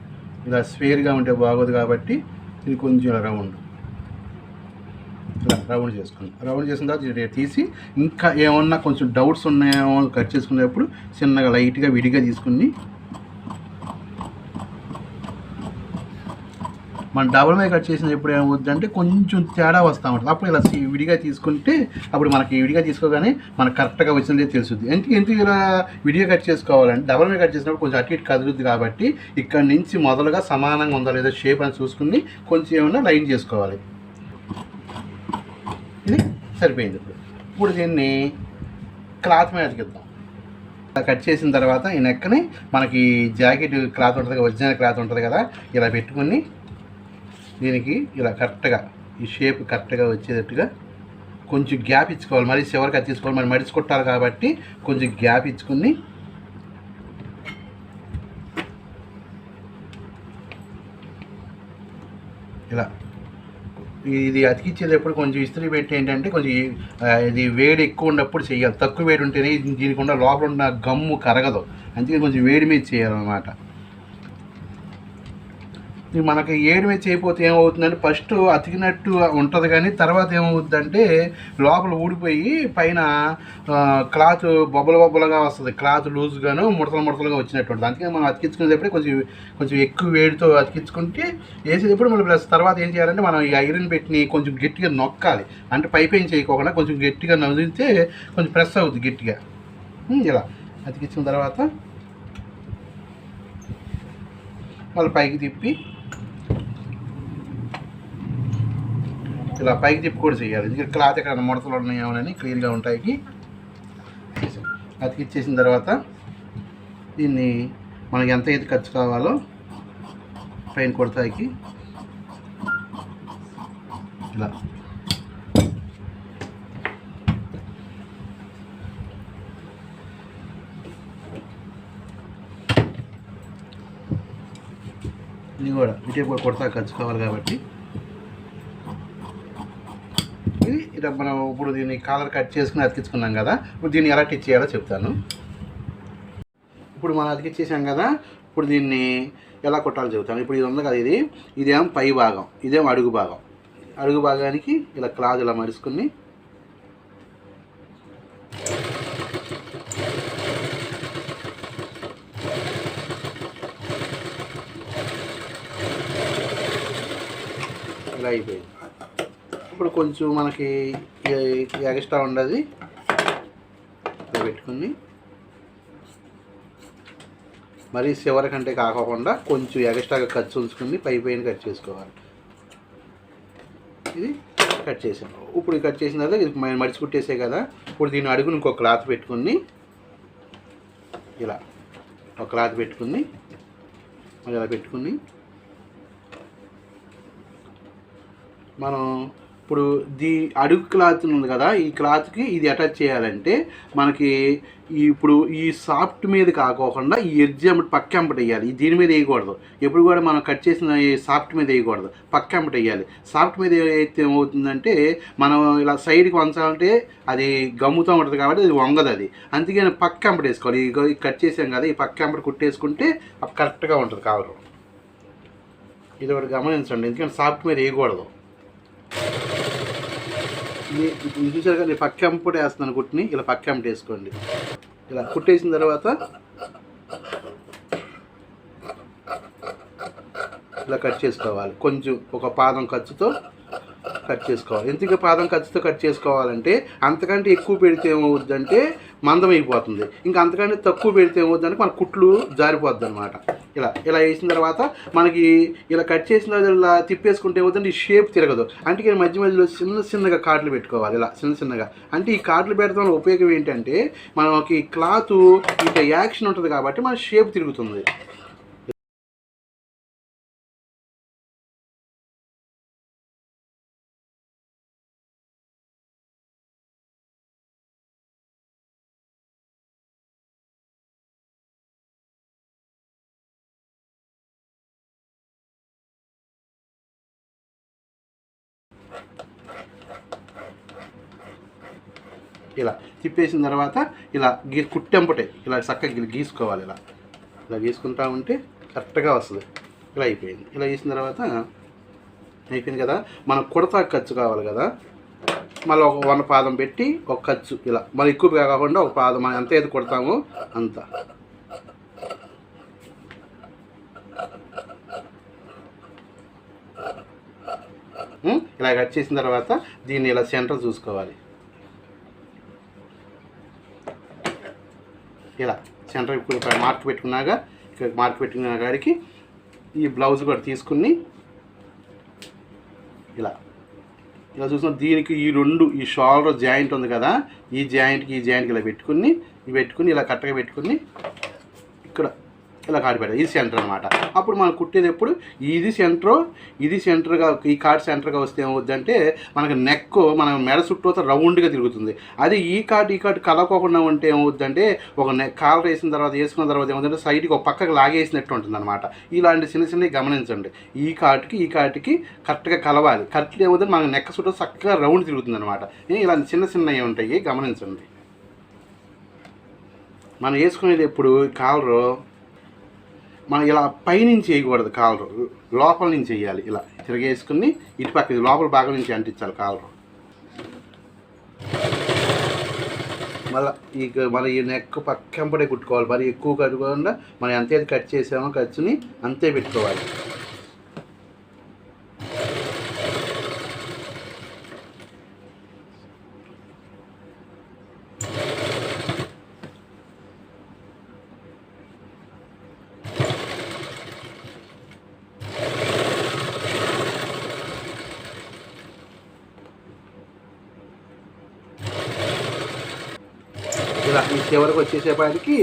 ఇలా స్క్వేర్గా ఉంటే బాగోదు కాబట్టి ఇది కొంచెం ఇలా రౌండ్ చేసుకుందాం. రౌండ్ చేసిన తర్వాత ఇది తీసి ఇంకా ఏమన్నా కొంచెం డౌట్స్ ఉన్నాయేమో కట్ చేసుకునేటప్పుడు చిన్నగా లైట్గా విడిగా తీసుకుని మనం డబుల్ మీద కట్ చేసిన ఎప్పుడు ఏమవుద్దంటే కొంచెం తేడా వస్తూ ఉంటుంది. అప్పుడు ఇలా విడిగా తీసుకుంటే అప్పుడు మనకి విడిగా తీసుకోగానే మనకు కరెక్ట్గా వచ్చిందే తెలుస్తుంది. ఎందుకు ఇలా విడిగా కట్ చేసుకోవాలంటే డబుల్ మీద కట్ చేసినప్పుడు కొంచెం అటు ఇటు కదులుద్ది కాబట్టి ఇక్కడ నుంచి మొదలుగా సమానంగా ఉందా లేదా షేప్ అని చూసుకుని కొంచెం ఏమన్నా లైన్ చేసుకోవాలి. ఇది సరిపోయింది. ఇప్పుడు దీన్ని క్లాత్ మీద అతికిద్దాం. కట్ చేసిన తర్వాత ఈ నెక్కని మనకి జాకెట్ క్లాత్ ఉంటుంది కదా, ఒరిజినల్ క్లాత్ ఉంటుంది కదా, ఇలా పెట్టుకుని దీనికి ఇలా కరెక్ట్గా ఈ షేప్ కరెక్ట్గా వచ్చేటట్టుగా కొంచెం గ్యాప్ ఇచ్చుకోవాలి. మరి చివరికి అది తీసుకోవాలి, మరి మడిచి కొట్టాలి కాబట్టి కొంచెం గ్యాప్ ఇచ్చుకుని ఇలా ఇది అతికిచ్చేటప్పుడు కొంచెం ఇస్త్రీ పెట్టి ఏంటంటే కొంచెం ఇది వేడి ఎక్కువ ఉన్నప్పుడు చేయాలి. తక్కువ వేడి ఉంటేనే దీనికి ఉన్న లోపల ఉన్న గమ్ము కరగదు. అందుకే కొంచెం వేడి మీద చేయాలన్నమాట. మనకి ఏడు మీద చేయకపోతే ఏమవుతుందంటే ఫస్ట్ అతికినట్టు ఉంటుంది, కానీ తర్వాత ఏమవుతుందంటే లోపల ఊడిపోయి పైన క్లాత్ బొబ్బలుగా వస్తుంది. క్లాత్ లూజ్గాను ముడతలుగా వచ్చినట్టు ఉంటుంది. అందుకే మనం అతికించుకునేటప్పుడే కొంచెం ఎక్కువ వేడితో అతికించుకుంటే వేసేటప్పుడు మళ్ళీ ప్లస్ తర్వాత ఏం చేయాలంటే మనం ఈ ఐరన్ పెట్టి కొంచెం గట్టిగా నొక్కాలి. అంటే పైపైన చేయకోకుండా కొంచెం గట్టిగా నవ్వితే కొంచెం ప్రెస్ అవుతుంది గట్టిగా. ఇలా అతికించిన తర్వాత మళ్ళీ పైకి తిప్పి ఇలా పైకి తిప్పి కూడా చేయాలి. ఎందుకంటే క్లాత్ ఎక్కడ ముడతలు ఉన్నాయేమోనని క్లియర్గా ఉంటాయి. అతికిచ్చేసిన తర్వాత దీన్ని మనకి ఎంత అయితే ఖర్చు కావాలో పైన కొడతాయికి ఇలా ఇది కూడా ఇటే కూడా కుడతా ఖర్చుకోవాలి కాబట్టి ఇది ఇలా మనం ఇప్పుడు దీన్ని కాలర్ కట్ చేసుకుని అతికించుకున్నాం కదా. ఇప్పుడు దీన్ని ఎలా టిచ్ చేయాలో చెప్తాను. ఇప్పుడు మనం అతికిచ్చేసాం కదా, ఇప్పుడు దీన్ని ఎలా కుట్టాలో చెబుతాను. ఇప్పుడు ఇది ఉంది కదా, ఇదేమో పై భాగం, ఇదేమో అడుగు భాగం. అడుగు భాగానికి ఇలా క్లాత్ ఇలా మరుచుకుని ఇలా అయిపోయింది. ఇప్పుడు కొంచెం మనకి ఎక్స్ట్రా ఉండదు ఇలా పెట్టుకుని మరీ చివరి కంటే కాకుండా కొంచెం ఎక్స్ట్రాగా ఖర్చు ఉంచుకుని పైన కట్ చేసుకోవాలి. ఇది కట్ చేసాం. ఇప్పుడు కట్ చేసిన తర్వాత ఇది మడిచి కుట్టేసే కదా. ఇప్పుడు దీన్ని అడుగుని ఇంకో క్లాత్ పెట్టుకుని ఇలా ఒక క్లాత్ పెట్టుకుని మరి ఇలా పెట్టుకుని మనం ఇప్పుడు అడుగు క్లాత్ ఉంది కదా, ఈ క్లాత్కి ఇది అటాచ్ చేయాలంటే మనకి ఇప్పుడు ఈ సాఫ్ట్ మీద కాకోకుండా ఈ ఎడ్జ్ పక్క ఎంపట వేయాలి. దీని మీద వేయకూడదు. ఎప్పుడు కూడా మనం కట్ చేసిన ఈ సాఫ్ట్ మీద వేయకూడదు, పక్క ఎంపట వేయాలి. సాఫ్ట్ మీద అయితే ఏమవుతుందంటే మనం ఇలా సైడ్కి వంచాలంటే అది గమ్ముతూ ఉంటుంది కాబట్టి అది వంగదు. అది అందుకని పక్క ఎంపట వేసుకోవాలి. ఈ కట్ చేసాం కదా, ఈ పక్క ఎంపట కుట్టేసుకుంటే అది కరెక్ట్గా ఉంటుంది కావడం. ఇది ఒకటి గమనించండి, ఎందుకంటే సాఫ్ట్ మీద వేయకూడదు. ఇది చూసారు కదా, నేను పక్క ఎంపట వేస్తున్నాను కుట్టిని. ఇలా పక్క ఎంపట వేసుకోండి. ఇలా కుట్టేసిన తర్వాత ఇలా కట్ చేసుకోవాలి. కొంచెం ఒక పాదం ఖర్చుతో కట్ చేసుకోవాలి. ఎందుకు పాదం ఖర్చుతో కట్ చేసుకోవాలంటే అంతకంటే ఎక్కువ పెడితే ఏమవుద్దంటే మందం అయిపోతుంది. ఇంకా అంతకంటే తక్కువ పెడితే ఏమవుద్దంటే మన కుట్లు జారిపోద్ది అనమాట. ఇలా వేసిన తర్వాత మనకి ఇలా కట్ చేసిన తర్వాత ఇలా తిప్పేసుకుంటే ఏమవుతుందంటే ఈ షేప్ తిరగదు. అంటే మధ్య మధ్యలో చిన్నగా కాట్లు పెట్టుకోవాలి. ఇలా చిన్నగా అంటే ఈ కాట్లు పెడతాం వల్ల ఉపయోగం ఏంటంటే మనకి క్లాత్ ఇట్లా యాక్షన్ ఉంటుంది కాబట్టి మన షేప్ తిరుగుతుంది. ఇలా తిప్పేసిన తర్వాత ఇలా కుట్టెంపటే ఇలా చక్కగా గీసుకోవాలి. ఇలా గీసుకుంటా ఉంటే కరెక్ట్గా వస్తుంది. ఇలా అయిపోయింది. ఇలా గీసిన తర్వాత అయిపోయింది కదా. మనం కుడతా ఖర్చు కావాలి కదా, మళ్ళీ ఒక 1 పాదం పెట్టి ఒక ఖర్చు ఇలా మళ్ళీ ఎక్కువగా కాకుండా ఒక పాదం మనం ఎంత అయితే కుడతామో అంత ఇలా కట్ చేసిన తర్వాత దీన్ని ఇలా సెంటర్ చూసుకోవాలి. ఇలా సెంటర్ ఇప్పుడు మార్క్ పెట్టుకున్నాక ఇక్కడ మార్క్ పెట్టుకున్న కాడికి ఈ బ్లౌజ్ కూడా తీసుకుని ఇలా చూసిన దీనికి ఈ షోల్డర్ జాయింట్ ఉంది కదా, ఈ జాయింట్కి ఇలా పెట్టుకుని ఇలా కరెక్ట్గా పెట్టుకుని ఇక్కడ ఇలా కాడి పెట్టాలి. ఇది సెంటర్ అనమాట. అప్పుడు మనం కుట్టేది ఎప్పుడు ఇది సెంటర్గా ఈ కార్డ్ సెంటర్గా వస్తే ఏమవుద్దంటే మనకి నెక్ మన మెడ చుట్టూ రౌండ్గా తిరుగుతుంది. అది ఈ కార్డ్ కలవకోకుండా ఉంటే ఏమవుద్దంటే ఒక కాలర్ వేసుకున్న తర్వాత ఏమవుతుందంటే సైడ్కి ఒక పక్కకు లాగేసినట్టు ఉంటుంది అనమాట. ఇలాంటి చిన్నవి గమనించండి. ఈ కార్డ్కి కరెక్ట్గా కలవాలి. కరెక్ట్గా ఏమవుతుంది మనకి నెక్ చుట్టూ చక్కగా రౌండ్ తిరుగుతుంది అనమాట. ఇలాంటి చిన్నవి ఉంటాయి, గమనించండి. మనం వేసుకునేది ఎప్పుడు కాలరు మనం ఇలా పైనుంచి వేయకూడదు, కాలరు లోపల నుంచి వేయాలి. ఇలా తిరగేసుకుని ఇటు పక్క లోపల భాగం నుంచి అంటించాలి కాలరు. మళ్ళీ ఈ నెక్ పక్కంపడే కుట్టుకోవాలి. మరి ఎక్కువ కట్టుకోకుండా మనం ఎంతైతే కట్ చేసామో ఖర్చుని అంతే పెట్టుకోవాలి. ఇలా ఈ చివరికి వచ్చేసేపాటికి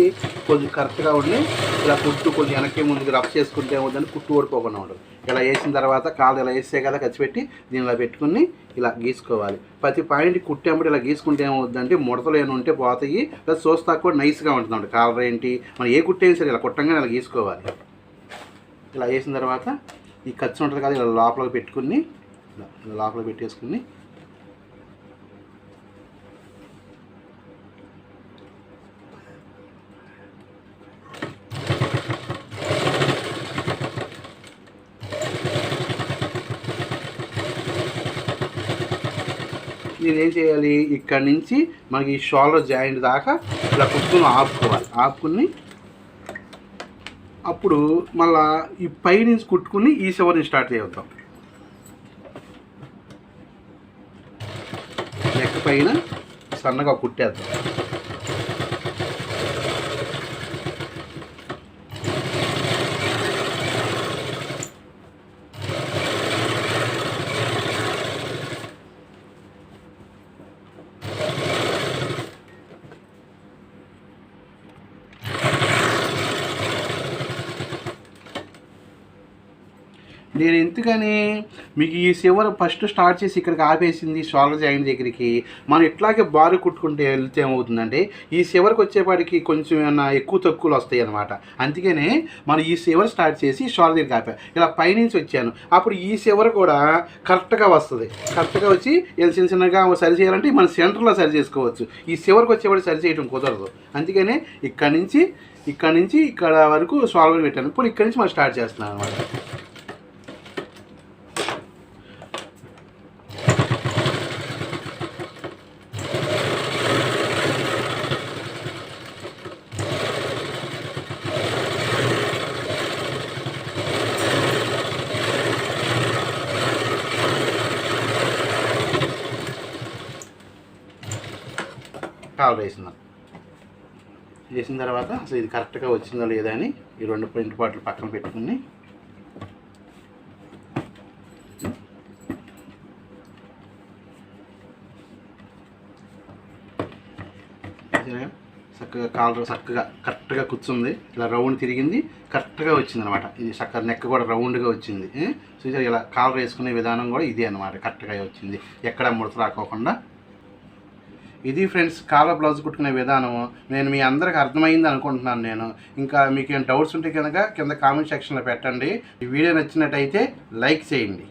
కొంచెం కరెక్ట్గా ఉండి ఇలా కుట్టు కొంచెం వెనక్కి ముందుకు రఫ్ చేసుకుంటే ఏమవుతుందని కుట్టు ఓడిపోకుండా ఉండదు. ఇలా వేసిన తర్వాత కాళ్ళు ఇలా వేసే కదా ఖర్చు పెట్టి దీన్ని ఇలా పెట్టుకుని ఇలా గీసుకోవాలి. ప్రతి పాయింట్ కుట్టేప్పుడు ఇలా గీసుకుంటే ఏమవుతుందంటే ముడతలు ఏమైనా ఉంటే పోతాయి, లేదా చూస్తా కూడా నైస్గా ఉంటుందండి. కాలర్ ఏంటి మనం ఏ కుట్టేది సరే ఇలా కుట్టంగానే ఇలా గీసుకోవాలి. ఇలా వేసిన తర్వాత ఈ ఖర్చు ఉంటుంది కదా, ఇలా లోపలికి పెట్టుకుని ఇలా లోపలికి పెట్టేసుకుని నేనేం చేయాలి, ఇక్కడ నుంచి మనకి ఈ షోల్డర్ జాయింట్ దాకా ఇలా కుట్టుకుని ఆపుకుని అప్పుడు మళ్ళా ఈ పై నుంచి కుట్టుకుని ఈ చివరిని స్టార్ట్ చేద్దాం. నెక్ పైన సన్నగా కుట్టేద్దాం. నేను ఎందుకని మీకు ఈ చివర ఫస్ట్ స్టార్ట్ చేసి ఇక్కడికి ఆపేసింది షోల్డర్ జాయింట్ దగ్గరికి, మనం ఇట్లాగే బారు కుట్టుకుంటే వెళ్తే ఏమవుతుందంటే ఈ చివరికి వచ్చేపాటికి కొంచెం ఏమన్నా ఎక్కువ తక్కువలు వస్తాయి అనమాట. అందుకనే మనం ఈ చివర స్టార్ట్ చేసి షోల్డర్ దగ్గరికి ఆపా, ఇలా పైనుంచి వచ్చాను, అప్పుడు ఈ చివర కూడా కరెక్ట్గా వస్తుంది. కరెక్ట్గా వచ్చి ఇలా చిన్న చిన్నగా సరి చేయాలంటే మనం సెంటర్లో సరి చేసుకోవచ్చు. ఈ చివరికి వచ్చేవాడు సరి చేయడం కుదరదు. అందుకనే ఇక్కడ నుంచి ఇక్కడ వరకు షోల్డర్ పెట్టాను. ఇప్పుడు ఇక్కడ నుంచి మనం స్టార్ట్ చేస్తున్నాను అనమాట. కాల్ వేసిన తర్వాత అసలు ఇది కరెక్ట్గా వచ్చిందో లేదా అని ఈ 2 ప్రింట్ పార్ట్లు పక్కన పెట్టుకుని చక్కగా కాలర్ కరెక్ట్గా కూర్చుంది. ఇలా రౌండ్ తిరిగింది, కరెక్ట్గా వచ్చింది అనమాట. ఇది చక్కగా నెక్ కూడా రౌండ్గా వచ్చింది. చూసారు, ఇలా కాలర్ వేసుకునే విధానం కూడా ఇదే అనమాట. కరెక్ట్గా వచ్చింది, ఎక్కడ ముడత రాకోకుండా. ఇది ఫ్రెండ్స్ కాలర్ బ్లౌజ్ కుట్టుకునే విధానము. నేను మీ అందరికి అర్థమైంది అనుకుంటున్నాను. ఇంకా మీకు ఏం డౌట్స్ ఉంటే కనుక కింద కామెంట్ సెక్షన్లో పెట్టండి. ఈ వీడియో నచ్చినట్టయితే లైక్ చేయండి.